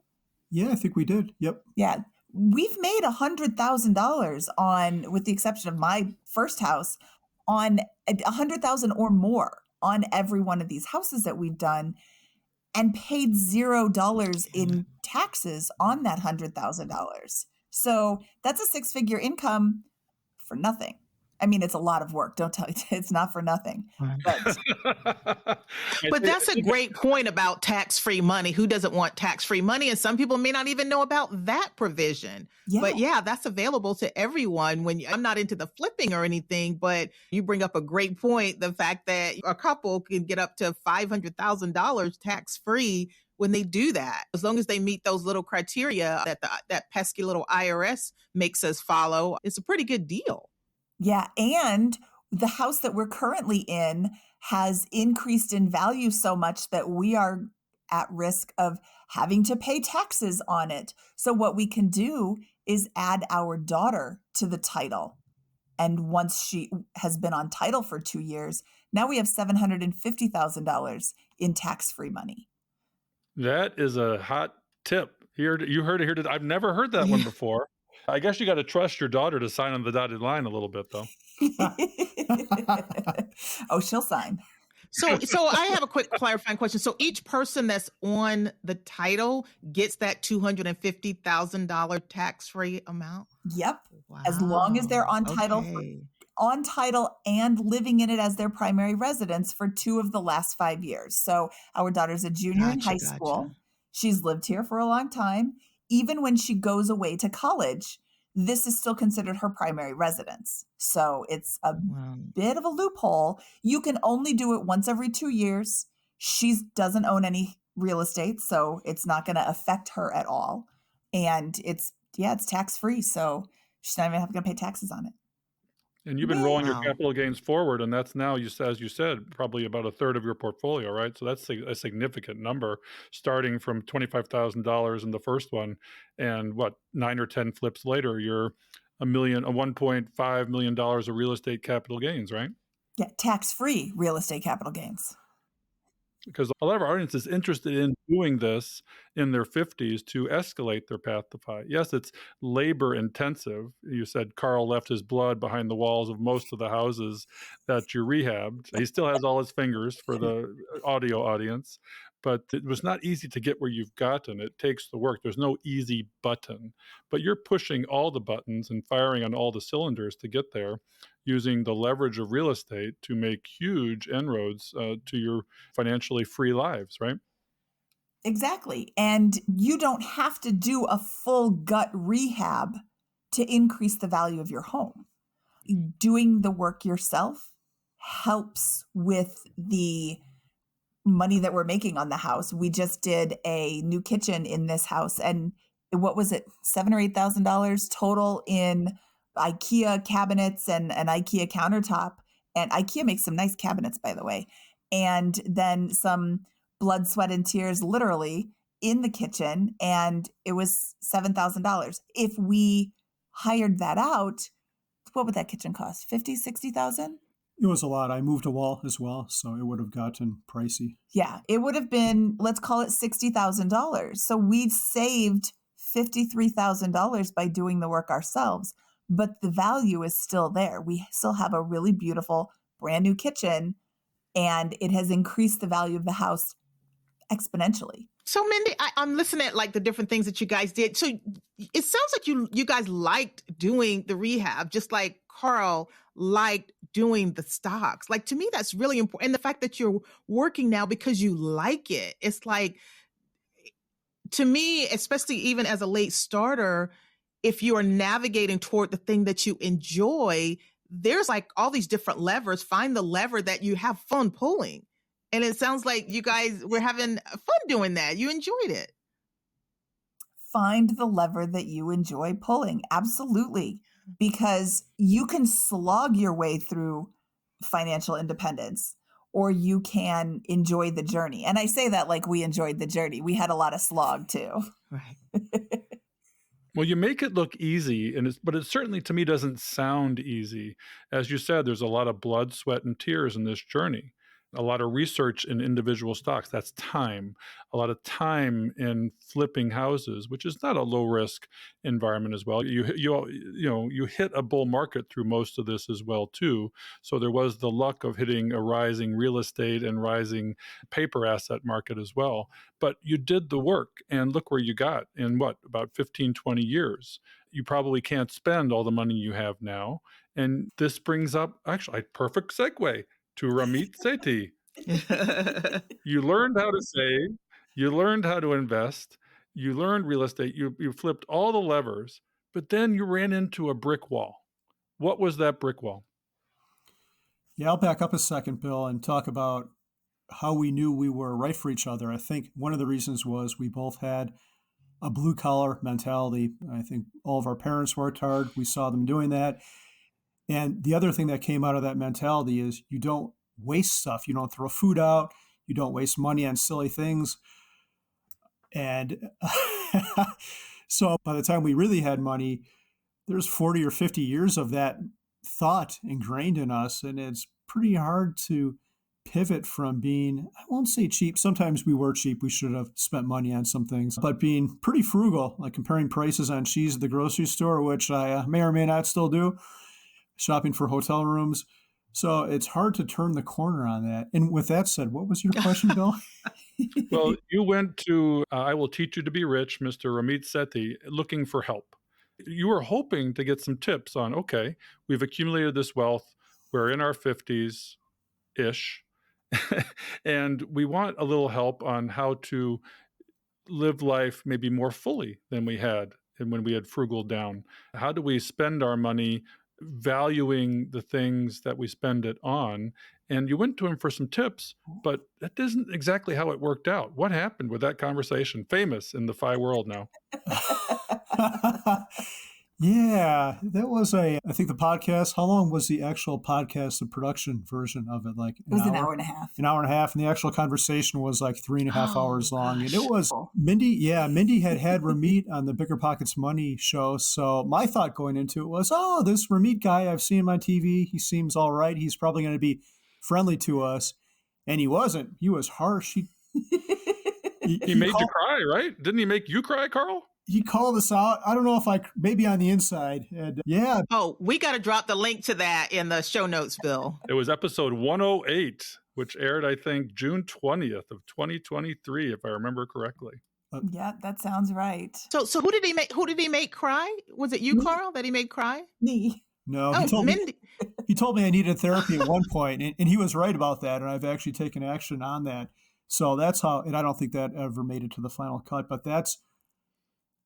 Yeah, I think we did. Yep. Yeah. We've made $100,000 on, with the exception of my first house, on $100,000 or more on every one of these houses that we've done, and paid $0 in taxes on that $100,000. So that's a 6-figure income for nothing. I mean, it's a lot of work. Don't tell me it's not for nothing. But that's a great point about tax-free money. Who doesn't want tax-free money? And some people may not even know about that provision. Yeah. But yeah, that's available to everyone. I'm not into the flipping or anything, but you bring up a great point. The fact that a couple can get up to $500,000 tax-free when they do that, as long as they meet those little criteria that pesky little IRS makes us follow, it's a pretty good deal. Yeah. And the house that we're currently in has increased in value so much that we are at risk of having to pay taxes on it. So what we can do is add our daughter to the title. And once she has been on title for 2 years, now we have $750,000 in tax-free money. That is a hot tip. You heard it here. I've never heard that one before. I guess you got to trust your daughter to sign on the dotted line a little bit, though. Oh, she'll sign. So I have a quick clarifying question. So each person that's on the title gets that $250,000 tax-free amount? Yep. Wow. As long as they're on title, and living in it as their primary residence for 2 of the last 5 years. So our daughter's a junior in high school. She's lived here for a long time. Even when she goes away to college, this is still considered her primary residence. So it's a bit of a loophole. You can only do it once every 2 years. She doesn't own any real estate, so it's not going to affect her at all. And it's tax-free, so she's not even going to pay taxes on it. And you've been rolling your capital gains forward, and that's now, as you said, probably about a third of your portfolio, right? So that's a significant number, starting from $25,000 in the first one, and 9 or 10 flips later, you're $1.5 million of real estate capital gains, right? Yeah, tax-free real estate capital gains. Because a lot of our audience is interested in doing this in their 50s to escalate their path to FI. Yes, it's labor intensive. You said Carl left his blood behind the walls of most of the houses that you rehabbed. He still has all his fingers for the audio audience. but it was not easy to get where you've gotten. It takes the work. There's no easy button, but you're pushing all the buttons and firing on all the cylinders to get there, using the leverage of real estate to make huge inroads to your financially free lives, right? Exactly. And you don't have to do a full gut rehab to increase the value of your home. Doing the work yourself helps with the money that we're making on the house. We just did a new kitchen in this house, and what was it, $7,000 or $8,000 total in IKEA cabinets and an IKEA countertop. And IKEA makes some nice cabinets, by the way. And then some blood, sweat, and tears, literally, in the kitchen. And it was $7,000. If we hired that out, what would that kitchen cost? 50, 60,000? It was a lot. I moved a wall as well, so it would have gotten pricey. Yeah, it would have been, let's call it $60,000. So we've saved $53,000 by doing the work ourselves, but the value is still there. We still have a really beautiful brand new kitchen, and it has increased the value of the house exponentially. So Mindy, I'm listening at like the different things that you guys did. So it sounds like you guys liked doing the rehab, just like Carl liked doing the stocks. Like, to me, that's really important. And the fact that you're working now because you like it, it's like, to me, especially even as a late starter, if you are navigating toward the thing that you enjoy, there's like all these different levers. Find the lever that you have fun pulling. And it sounds like you guys were having fun doing that. You enjoyed it. Find the lever that you enjoy pulling. Absolutely. Because you can slog your way through financial independence, or you can enjoy the journey. And I say that like we enjoyed the journey. We had a lot of slog too. Right. Well, you make it look easy, but it certainly, to me, doesn't sound easy. As you said, there's a lot of blood, sweat, and tears in this journey. A lot of research in individual stocks. That's time. A lot of time in flipping houses, which is not a low risk environment as well. You hit a bull market through most of this as well too. So there was the luck of hitting a rising real estate and rising paper asset market as well. But you did the work, and look where you got in about 15, 20 years. You probably can't spend all the money you have now. And this brings up actually a perfect segue to Ramit Sethi. You learned how to save, you learned how to invest, you learned real estate, you flipped all the levers, but then you ran into a brick wall. What was that brick wall? Yeah, I'll back up a second, Bill, and talk about how we knew we were right for each other. I think one of the reasons was we both had a blue-collar mentality. I think all of our parents worked hard. We saw them doing that. And the other thing that came out of that mentality is you don't waste stuff. You don't throw food out. You don't waste money on silly things. And so by the time we really had money, there's 40 or 50 years of that thought ingrained in us. And it's pretty hard to pivot from being, I won't say cheap. Sometimes we were cheap. We should have spent money on some things, but being pretty frugal, like comparing prices on cheese at the grocery store, which I may or may not still do. Shopping for hotel rooms. So it's hard to turn the corner on that. And with that said, what was your question, Bill? Well, you went to I Will Teach You to Be Rich, Mr. Ramit Sethi, looking for help. You were hoping to get some tips on, okay, we've accumulated this wealth. We're in our 50s-ish, and we want a little help on how to live life maybe more fully than we had and when we had frugal down. How do we spend our money valuing the things that we spend it on? And you went to him for some tips, but that isn't exactly how it worked out. What happened with that conversation? Famous in the FI world now. Yeah, that was I think the podcast, how long was the actual podcast, the production version of it? Like it was an hour and a half. An hour and a half. And the actual conversation was like 3.5 hours long. And it was Mindy had Ramit on the Bigger Pockets Money show. So my thought going into it was, oh, this Ramit guy, I've seen him on TV. He seems all right. He's probably going to be friendly to us. And he wasn't. He was harsh. He made you cry, right? Didn't he make you cry, Carl? He called us out. I don't know if maybe on the inside. And Oh, we got to drop the link to that in the show notes, Bill. It was episode 108. which aired, I think, June 20th of 2023, if I remember correctly. Yeah, that sounds right. So who did he make? Who did he make cry? Was it you, Me. Carl, that he made cry? Me. No, Oh, Mindy. he told me I needed therapy at one point, and he was right about that, and I've actually taken action on that. So that's how, and I don't think that ever made it to the final cut, but that's,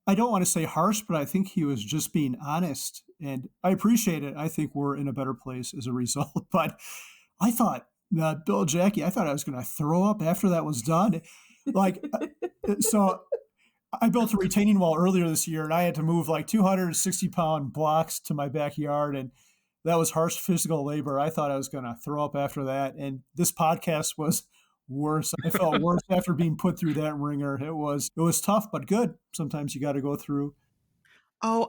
I don't want to say harsh, but I think he was just being honest, and I appreciate it. I think we're in a better place as a result, but I thought, Bill, Jackie, I thought I was going to throw up after that was done. Like, so I built a retaining wall earlier this year, and I had to move like 260-pound blocks to my backyard, and that was harsh physical labor. I thought I was going to throw up after that, and this podcast was worse. I felt worse after being put through that ringer. It was tough, but good. Sometimes you got to go through. Oh,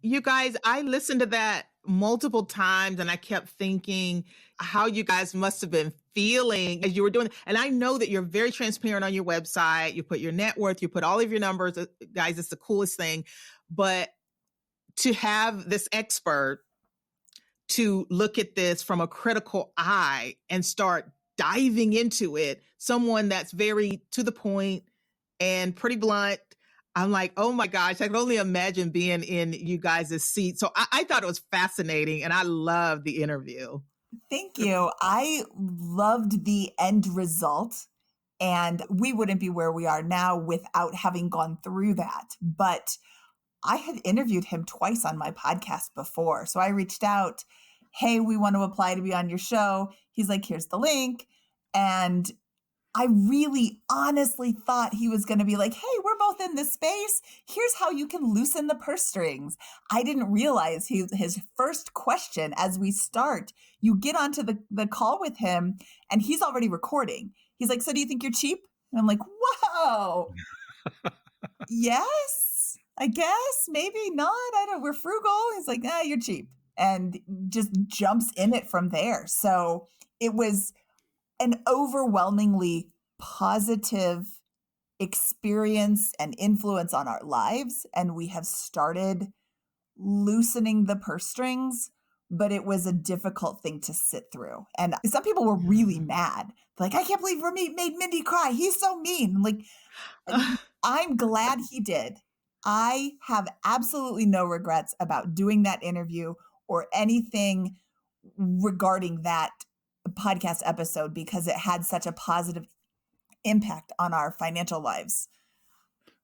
you guys, I listened to that multiple times, and I kept thinking how you guys must have been feeling as you were doing it. And I know that you're very transparent on your website. You put your net worth, you put all of your numbers. Guys, it's the coolest thing. But to have this expert to look at this from a critical eye and start diving into it, someone that's very to the point and pretty blunt, I'm like, oh my gosh, I can only imagine being in you guys' seat. So I thought it was fascinating, and I loved the interview. Thank you. I loved the end result, and we wouldn't be where we are now without having gone through that. But I had interviewed him twice on my podcast before. So I reached out, hey, we want to apply to be on your show. He's like, here's the link. And I really honestly thought he was going to be like, hey, we're both in this space. Here's how you can loosen the purse strings. I didn't realize his first question as we start, you get onto the call with him and he's already recording. He's like, so do you think you're cheap? And I'm like, whoa, yes, I guess, maybe not. We're frugal. He's like, you're cheap. And just jumps in it from there. So it was an overwhelmingly positive experience and influence on our lives. And we have started loosening the purse strings, but it was a difficult thing to sit through. And some people were really mad. Like, I can't believe Ramit made Mindy cry. He's so mean. I'm like, I'm glad he did. I have absolutely no regrets about doing that interview or anything regarding that podcast episode because it had such a positive impact on our financial lives.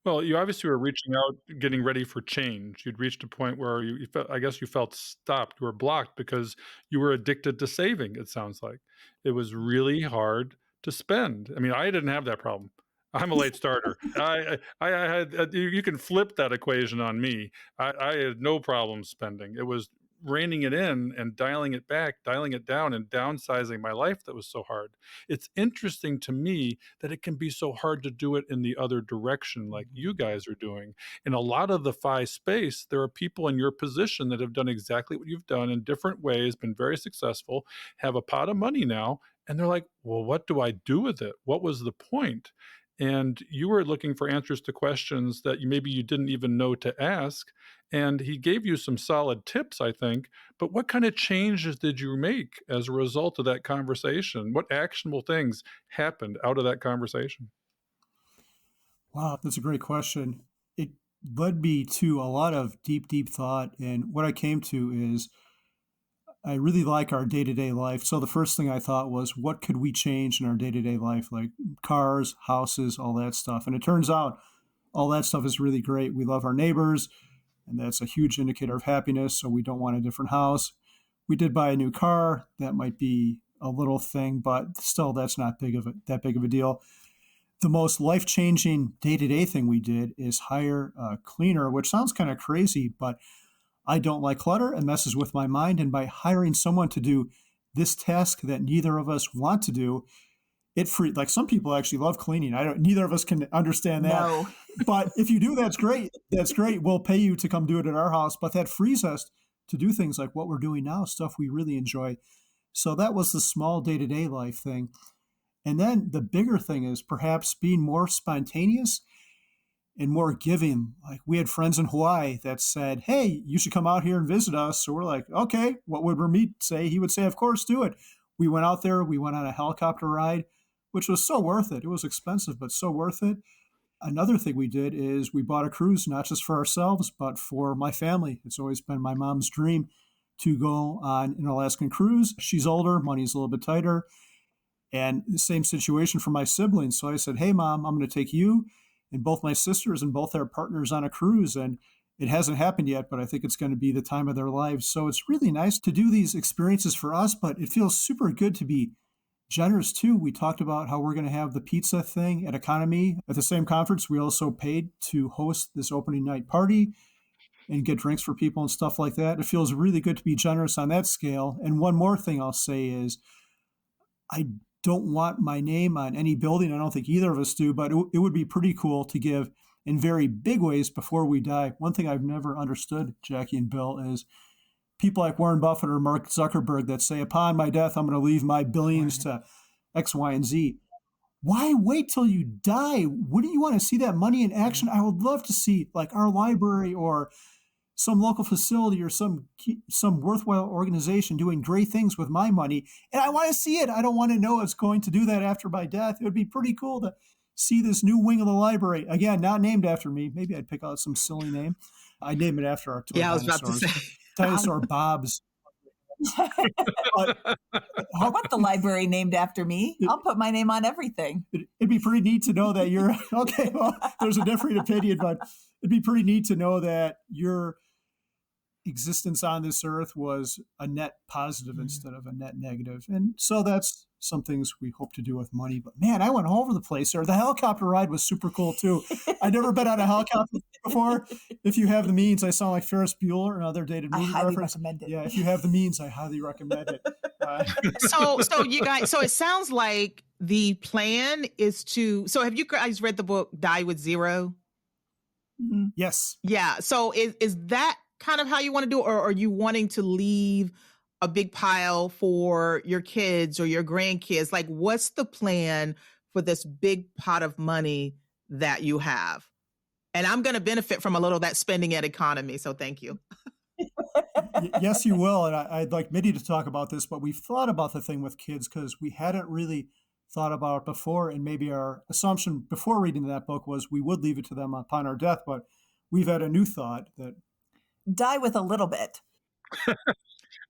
Well, you obviously were reaching out, getting ready for change. You'd reached a point where you felt, I guess you felt stopped. You were blocked because you were addicted to saving, it sounds like. It was really hard to spend. I mean, I didn't have that problem. I'm a late starter. I had, you can flip that equation on me. I had no problem spending. It was reining it in and dialing it back, dialing it down, and downsizing my life that was so hard. It's interesting to me that it can be so hard to do it in the other direction like you guys are doing. In a lot of the FI space, there are people in your position that have done exactly what you've done in different ways, been very successful, have a pot of money now, and they're like, well, what do I do with it? What was the point? And you were looking for answers to questions that maybe you didn't even know to ask. And he gave you some solid tips, I think. But what kind of changes did you make as a result of that conversation? What actionable things happened out of that conversation? Wow, that's a great question. It led me to a lot of deep, deep thought. And what I came to is I really like our day-to-day life. So the first thing I thought was, what could we change in our day-to-day life? Like cars, houses, all that stuff. And it turns out all that stuff is really great. We love our neighbors, and that's a huge indicator of happiness. So we don't want a different house. We did buy a new car. That might be a little thing, but still that's not that big of a deal. The most life-changing day-to-day thing we did is hire a cleaner, which sounds kind of crazy, but I don't like clutter. It messes with my mind. And by hiring someone to do this task that neither of us want to do, like some people actually love cleaning. Neither of us can understand that. No. But if you do, that's great. That's great. We'll pay you to come do it at our house. But that frees us to do things like what we're doing now, stuff we really enjoy. So that was the small day-to-day life thing. And then the bigger thing is perhaps being more spontaneous and more giving. Like we had friends in Hawaii that said, hey, you should come out here and visit us. So we're like, okay, what would Ramit say? He would say, of course, do it. We went out there, we went on a helicopter ride, which was so worth it. It was expensive, but so worth it. Another thing we did is we bought a cruise, not just for ourselves, but for my family. It's always been my mom's dream to go on an Alaskan cruise. She's older, money's a little bit tighter, and the same situation for my siblings. So I said, hey, Mom, I'm going to take you and both my sisters and both their partners on a cruise. And it hasn't happened yet, but I think it's going to be the time of their lives. So it's really nice to do these experiences for us, but it feels super good to be generous too. We talked about how we're going to have the pizza thing at Economy. At the same conference, we also paid to host this opening night party and get drinks for people and stuff like that. It feels really good to be generous on that scale. And one more thing I'll say is I don't want my name on any building. I don't think either of us do, but it would be pretty cool to give in very big ways before we die. One thing I've never understood, Jackie and Bill, is people like Warren Buffett or Mark Zuckerberg that say, upon my death, I'm going to leave my billions to X, Y, and Z. Why wait till you die? Wouldn't you want to see that money in action? I would love to see like our library or some local facility or some worthwhile organization doing great things with my money. And I want to see it. I don't want to know it's going to do that after my death. It would be pretty cool to see this new wing of the library. Again, not named after me. Maybe I'd pick out some silly name. I'd name it after our toy dinosaurs. I was about to say. Dinosaur Bob's. I want the library named after me. I'll put my name on everything. It'd be pretty neat to know that you're, okay, well, there's a different opinion, but it'd be pretty neat to know that your existence on this earth was a net positive instead of a net negative. And so that's some things we hope to do with money. But man, I went all over the place there. The helicopter ride was super cool too. I'd never been on a helicopter before. If you have the means, I sound like Ferris Bueller, another dated movie reference. Recommend it. Yeah, if you have the means, I highly recommend it. So you guys, so it sounds like the plan is to, so have you guys read the book Die with Zero? Mm-hmm. Yes. Yeah. So is that kind of how you want to do it, or are you wanting to leave a big pile for your kids or your grandkids? Like, what's the plan for this big pot of money that you have? And I'm going to benefit from a little of that spending at Economy. So thank you. Yes, you will. And I'd like Mindy to talk about this, but we've thought about the thing with kids because we hadn't really thought about it before. And maybe our assumption before reading that book was we would leave it to them upon our death. But we've had a new thought that die with a little bit.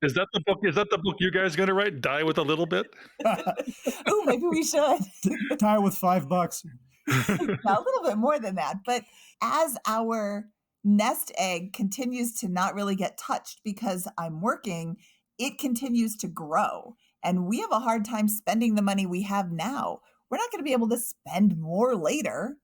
Is that the book? Is that the book you guys going to write? Die with a little bit? Oh, maybe we should. Die with $5. A little bit more than that. But as our nest egg continues to not really get touched because I'm working, it continues to grow. And we have a hard time spending the money we have now. We're not going to be able to spend more later.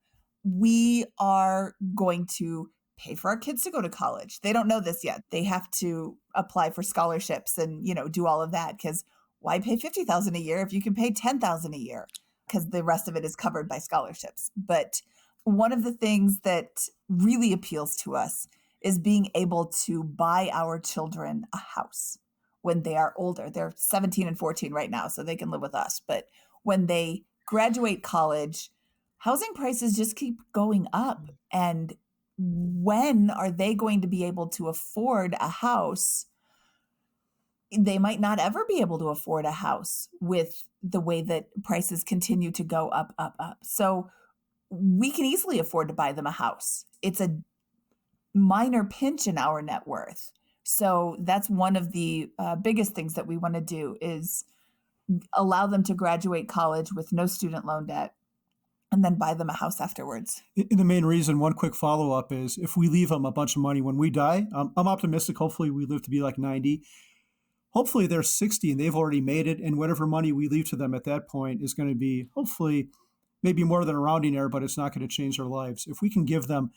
We are going to pay for our kids to go to college. They don't know this yet. They have to apply for scholarships and, do all of that, because why pay $50,000 a year if you can pay $10,000 a year? Because the rest of it is covered by scholarships. But one of the things that really appeals to us is being able to buy our children a house when they are older. They're 17 and 14 right now, so they can live with us. But when they graduate college, housing prices just keep going up. And when are they going to be able to afford a house? They might not ever be able to afford a house with the way that prices continue to go up, up, up. So we can easily afford to buy them a house. It's a minor pinch in our net worth. So that's one of the biggest things that we want to do is allow them to graduate college with no student loan debt, and then buy them a house afterwards. And the main reason, one quick follow-up, is if we leave them a bunch of money when we die, I'm optimistic. Hopefully we live to be like 90. Hopefully they're 60 and they've already made it. And whatever money we leave to them at that point is going to be hopefully maybe more than a rounding error, but it's not going to change their lives. If we can give them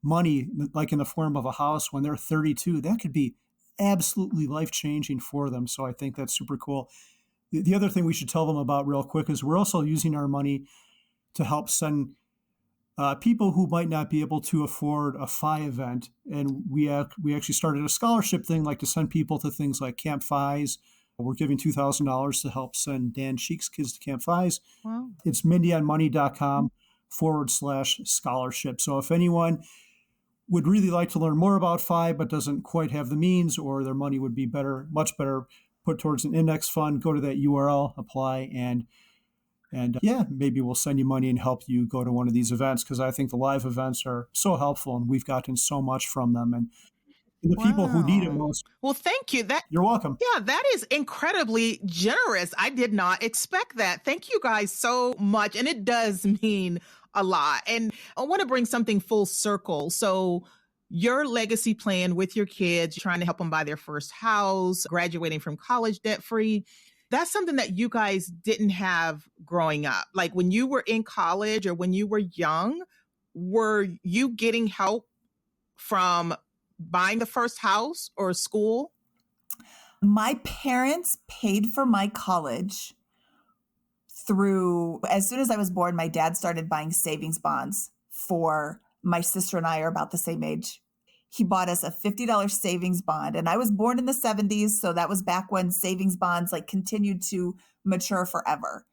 money, like in the form of a house when they're 32, that could be absolutely life-changing for them. So I think that's super cool. The other thing we should tell them about real quick is we're also using our money to help send people who might not be able to afford a FI event. And we actually started a scholarship thing, like to send people to things like CUtFIs. We're giving $2,000 to help send Dan Sheik's kids to CUtFIs. Wow. It's mindyonmoney.com/scholarship. So if anyone would really like to learn more about FI but doesn't quite have the means, or their money would be better, much better put towards an index fund, go to that URL, apply, and yeah, maybe we'll send you money and help you go to one of these events, because I think the live events are so helpful and we've gotten so much from them. And the people who need it Wow. most. Well, thank you. You're welcome. Yeah, that is incredibly generous. I did not expect that. Thank you guys so much. And it does mean a lot. And I want to bring something full circle. So your legacy plan with your kids, trying to help them buy their first house, graduating from college debt free. That's something that you guys didn't have growing up. Like when you were in college or when you were young, were you getting help from buying the first house or school? My parents paid for my college through, as soon as I was born, my dad started buying savings bonds for my sister and I are about the same age. He bought us a $50 savings bond, and I was born in the 70s. So that was back when savings bonds like continued to mature forever.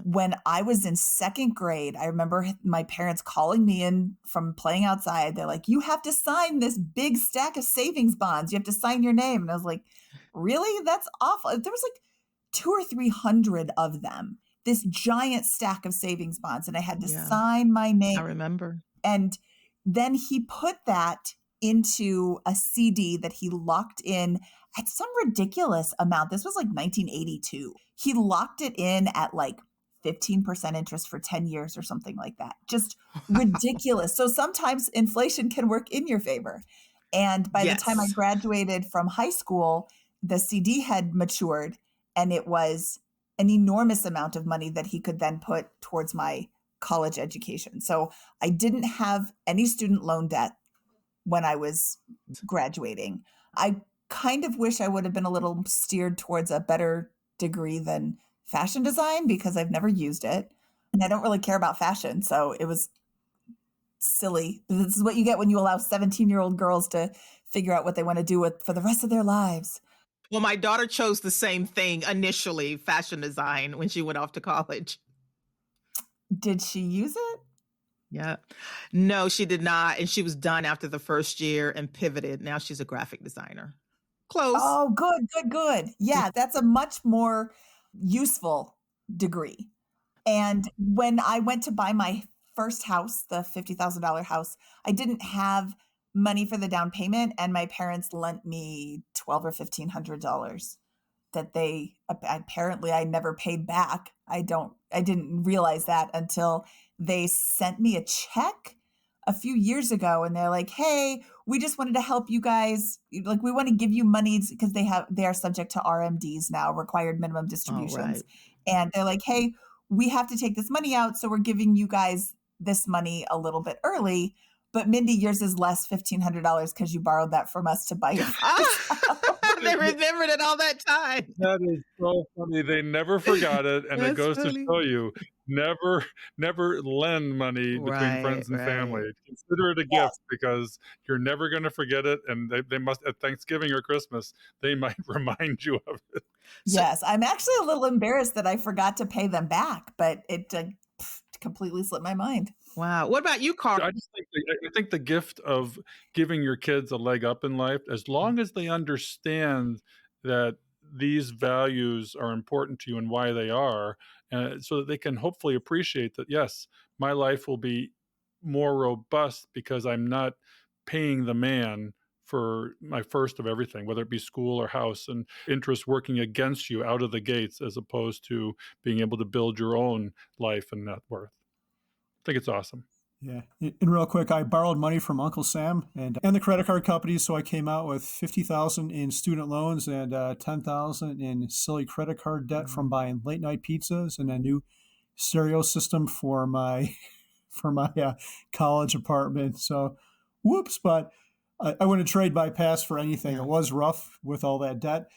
When I was in second grade, I remember my parents calling me in from playing outside. They're like, you have to sign this big stack of savings bonds. You have to sign your name. And I was like, really? That's awful. There was like 200 or 300 of them, this giant stack of savings bonds. And I had to sign my name. I remember. And then he put that into a CD that he locked in at some ridiculous amount. This was like 1982. He locked it in at like 15% interest for 10 years or something like that. Just ridiculous. So sometimes inflation can work in your favor. And by the time I graduated from high school, the CD had matured, and it was an enormous amount of money that he could then put towards my college education. So I didn't have any student loan debt when I was graduating. I kind of wish I would have been a little steered towards a better degree than fashion design, because I've never used it and I don't really care about fashion. So it was silly. This is what you get when you allow 17-year-old girls to figure out what they want to do with for the rest of their lives. Well, my daughter chose the same thing initially, fashion design, when she went off to college. Did she use it? Yeah. No, she did not. And she was done after the first year and pivoted. Now she's a graphic designer. Close. Oh, good. Yeah, that's a much more useful degree. And when I went to buy my first house, the $50,000 house, I didn't have money for the down payment, and my parents lent me $1,200 or $1,500 that they apparently I never paid back. I didn't realize that until they sent me a check a few years ago, and they're like, hey, we just wanted to help you guys. Like, we want to give you money because they are subject to RMDs now, required minimum distributions. Right. And they're like, hey, we have to take this money out. So we're giving you guys this money a little bit early. But Mindy, yours is less $1,500 because you borrowed that from us to buy your They remembered it all that time. That is so funny. They never forgot it. And it goes to show you, never lend money between friends and family. Consider it a gift, because you're never going to forget it. And they must, at Thanksgiving or Christmas, they might remind you of it. Yes, I'm actually a little embarrassed that I forgot to pay them back, but it completely slipped my mind. Wow. What about you, Carl? I think the gift of giving your kids a leg up in life, as long as they understand that these values are important to you and why they are, so that they can hopefully appreciate that, yes, my life will be more robust because I'm not paying the man for my first of everything, whether it be school or house, and interest working against you out of the gates, as opposed to being able to build your own life and net worth. I think it's awesome. Yeah. And real quick, I borrowed money from Uncle Sam and the credit card companies. So I came out with $50,000 in student loans and $10,000 in silly credit card debt from buying late night pizzas and a new stereo system for my college apartment. So whoops, but I wouldn't trade my past for anything. It was rough with all that debt,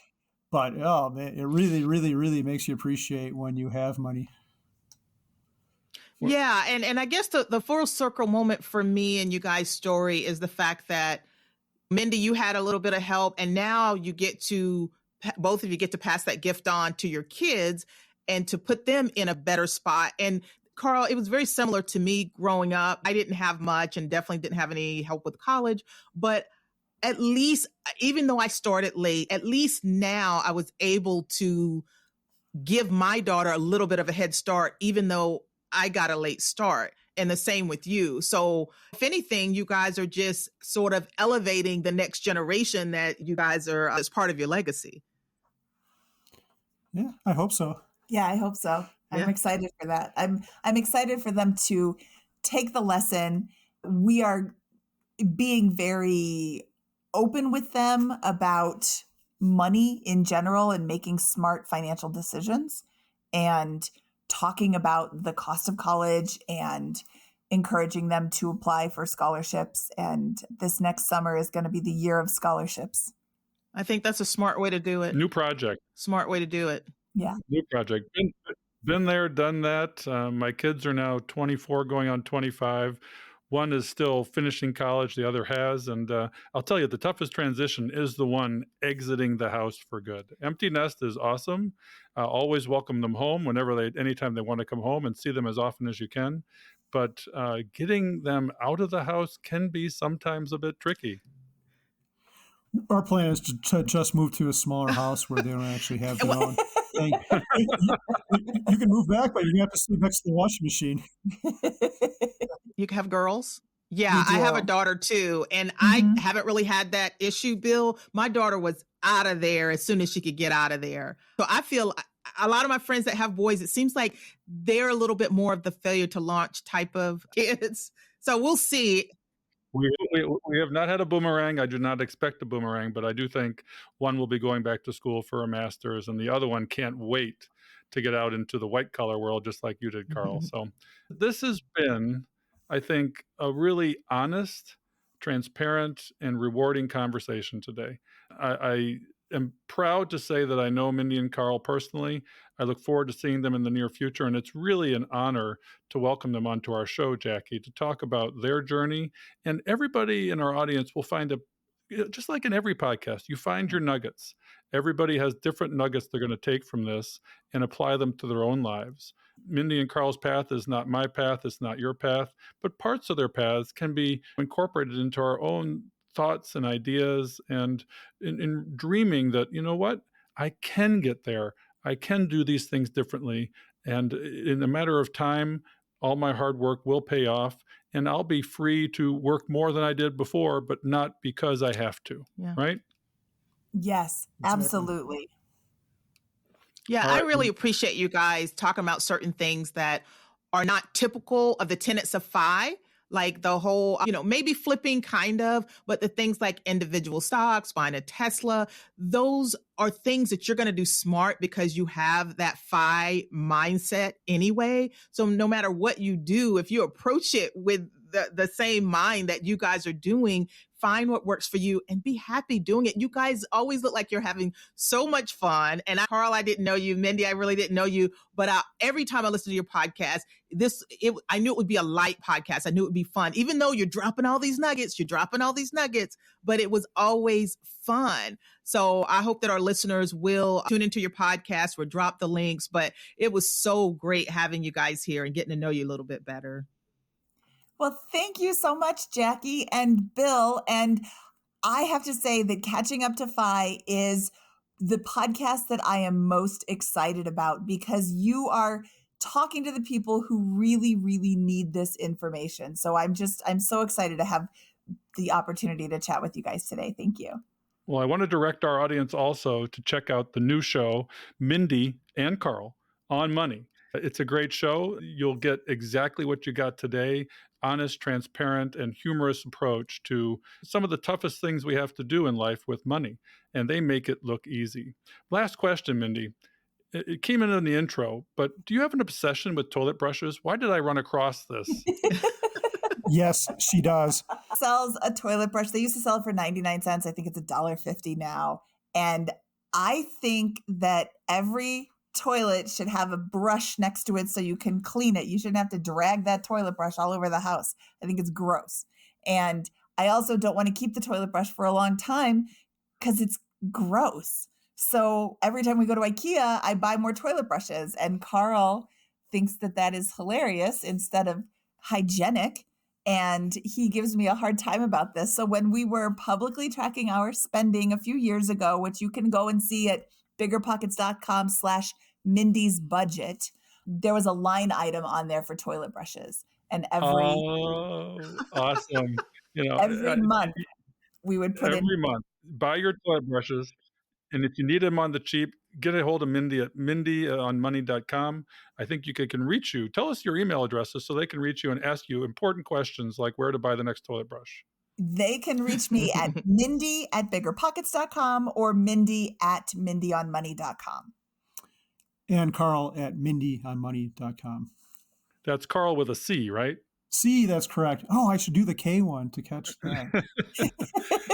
but oh man, it really, really, really makes you appreciate when you have money. Yeah. And I guess the full circle moment for me and you guys' story is the fact that, Mindy, you had a little bit of help, and now both of you get to pass that gift on to your kids and to put them in a better spot. And Carl, it was very similar to me growing up. I didn't have much and definitely didn't have any help with college, but at least, even though I started late, at least now I was able to give my daughter a little bit of a head start, even though I got a late start. And the same with you. So if anything, you guys are just sort of elevating the next generation that you guys are as part of your legacy. Yeah, I hope so. Yeah, I hope so. I'm Yeah. excited for that. I'm excited for them to take the lesson. We are being very open with them about money in general and making smart financial decisions and talking about the cost of college and encouraging them to apply for scholarships. And this next summer is going to be the year of scholarships. I think that's a smart way to do it. New project. Smart way to do it. Yeah. New project. Been there, done that. My kids are now 24 going on 25. One is still finishing college, the other has. And I'll tell you, the toughest transition is the one exiting the house for good. Empty nest is awesome. Always welcome them home anytime they want to come home, and see them as often as you can. But getting them out of the house can be sometimes a bit tricky. Our plan is to just move to a smaller house where they don't actually have their own thing. You can move back, but you have to sleep next to the washing machine. You have girls? Yeah, We I have a do. daughter too. And Mhm. I haven't really had that issue, Bill. My daughter was out of there as soon as she could get out of there. So I feel a lot of my friends that have boys, it seems like they're a little bit more of the failure to launch type of kids. So we'll see. We have not had a boomerang. I do not expect a boomerang, but I do think one will be going back to school for a master's, and the other one can't wait to get out into the white collar world, just like you did, Carl. So this has been, I think, a really honest, transparent, and rewarding conversation today. I am proud to say that I know Mindy and Carl personally. I look forward to seeing them in the near future, and it's really an honor to welcome them onto our show, Jackie, to talk about their journey. And everybody in our audience will find just like in every podcast, you find your nuggets. Everybody has different nuggets they're going to take from this and apply them to their own lives. Mindy and Carl's path is not my path, it's not your path, but parts of their paths can be incorporated into our own thoughts and ideas, and in dreaming that, you know what, I can get there. I can do these things differently. And in a matter of time, all my hard work will pay off, and I'll be free to work more than I did before, but not because I have to. Yeah. Right? Yes, Exactly. absolutely. Yeah, All I right. really appreciate you guys talking about certain things that are not typical of the tenets of FI, like the whole, maybe flipping kind of, but the things like individual stocks, buying a Tesla, those are things that you're going to do smart because you have that FI mindset anyway. So no matter what you do, if you approach it with the same mind that you guys are doing, find what works for you and be happy doing it. You guys always look like you're having so much fun. And Carl, I didn't know you. Mindy, I really didn't know you. But every time I listen to your podcast, I knew it would be a light podcast. I knew it would be fun. Even though you're dropping all these nuggets, but it was always fun. So I hope that our listeners will tune into your podcast or drop the links. But it was so great having you guys here and getting to know you a little bit better. Well, thank you so much, Jackie and Bill. And I have to say that Catching Up to FI is the podcast that I am most excited about because you are talking to the people who really, really need this information. So I'm so excited to have the opportunity to chat with you guys today. Thank you. Well, I want to direct our audience also to check out the new show, Mindy and Carl on Money. It's a great show. You'll get exactly what you got today: honest, transparent, and humorous approach to some of the toughest things we have to do in life with money, and they make it look easy. Last question, Mindy. It came in the intro, but do you have an obsession with toilet brushes? Why did I run across this? Yes, she does. Sells a toilet brush. They used to sell it for 99 cents. I think it's $1.50 now. And I think that every toilet should have a brush next to it so you can clean it. You shouldn't have to drag that toilet brush all over the house. I think it's gross. And I also don't want to keep the toilet brush for a long time because it's gross. So every time we go to IKEA, I buy more toilet brushes. And Carl thinks that is hilarious instead of hygienic. And he gives me a hard time about this. So when we were publicly tracking our spending a few years ago, which you can go and see at biggerpockets.com/Mindy's budget, there was a line item on there for toilet brushes. And every Awesome. every month we would put in. Every month, buy your toilet brushes. And if you need them on the cheap, get a hold of Mindy at mindyonmoney.com. I think you can reach you. Tell us your email addresses so they can reach you and ask you important questions like where to buy the next toilet brush. They can reach me at Mindy at biggerpockets.com or Mindy at mindyonmoney.com. And Carl at mindyonmoney.com. That's Carl with a C, right? C, that's correct. Oh, I should do the K one to catch that.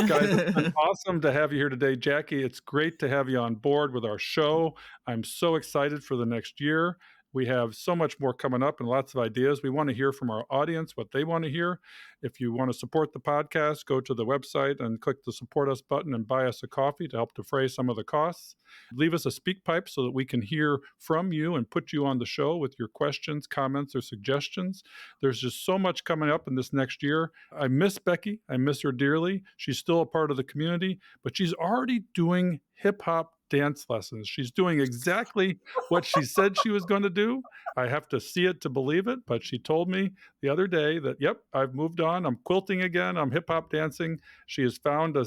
Guys, it's been awesome to have you here today. Jackie, it's great to have you on board with our show. I'm so excited for the next year. We have so much more coming up and lots of ideas. We want to hear from our audience, what they want to hear. If you want to support the podcast, go to the website and click the support us button and buy us a coffee to help defray some of the costs. Leave us a speak pipe so that we can hear from you and put you on the show with your questions, comments, or suggestions. There's just so much coming up in this next year. I miss Becky. I miss her dearly. She's still a part of the community, but she's already doing hip-hop dance lessons. She's doing exactly what she said she was going to do. I have to see it to believe it, but she told me the other day that, yep, I've moved on. I'm quilting again. I'm hip hop dancing. She has found a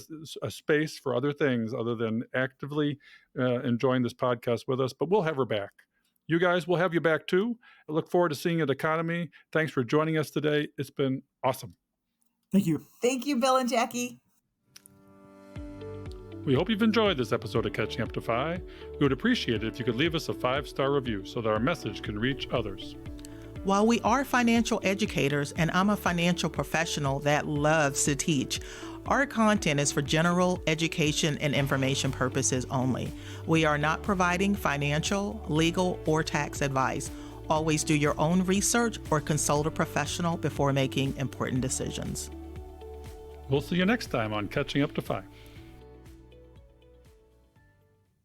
space for other things other than actively enjoying this podcast with us, but we'll have her back. You guys, we'll have you back too. I look forward to seeing you at Economy. Thanks for joining us today. It's been awesome. Thank you. Thank you, Bill and Jackie. We hope you've enjoyed this episode of Catching Up to FI. We would appreciate it if you could leave us a 5-star review so that our message can reach others. While we are financial educators, and I'm a financial professional that loves to teach, our content is for general education and information purposes only. We are not providing financial, legal, or tax advice. Always do your own research or consult a professional before making important decisions. We'll see you next time on Catching Up to FI.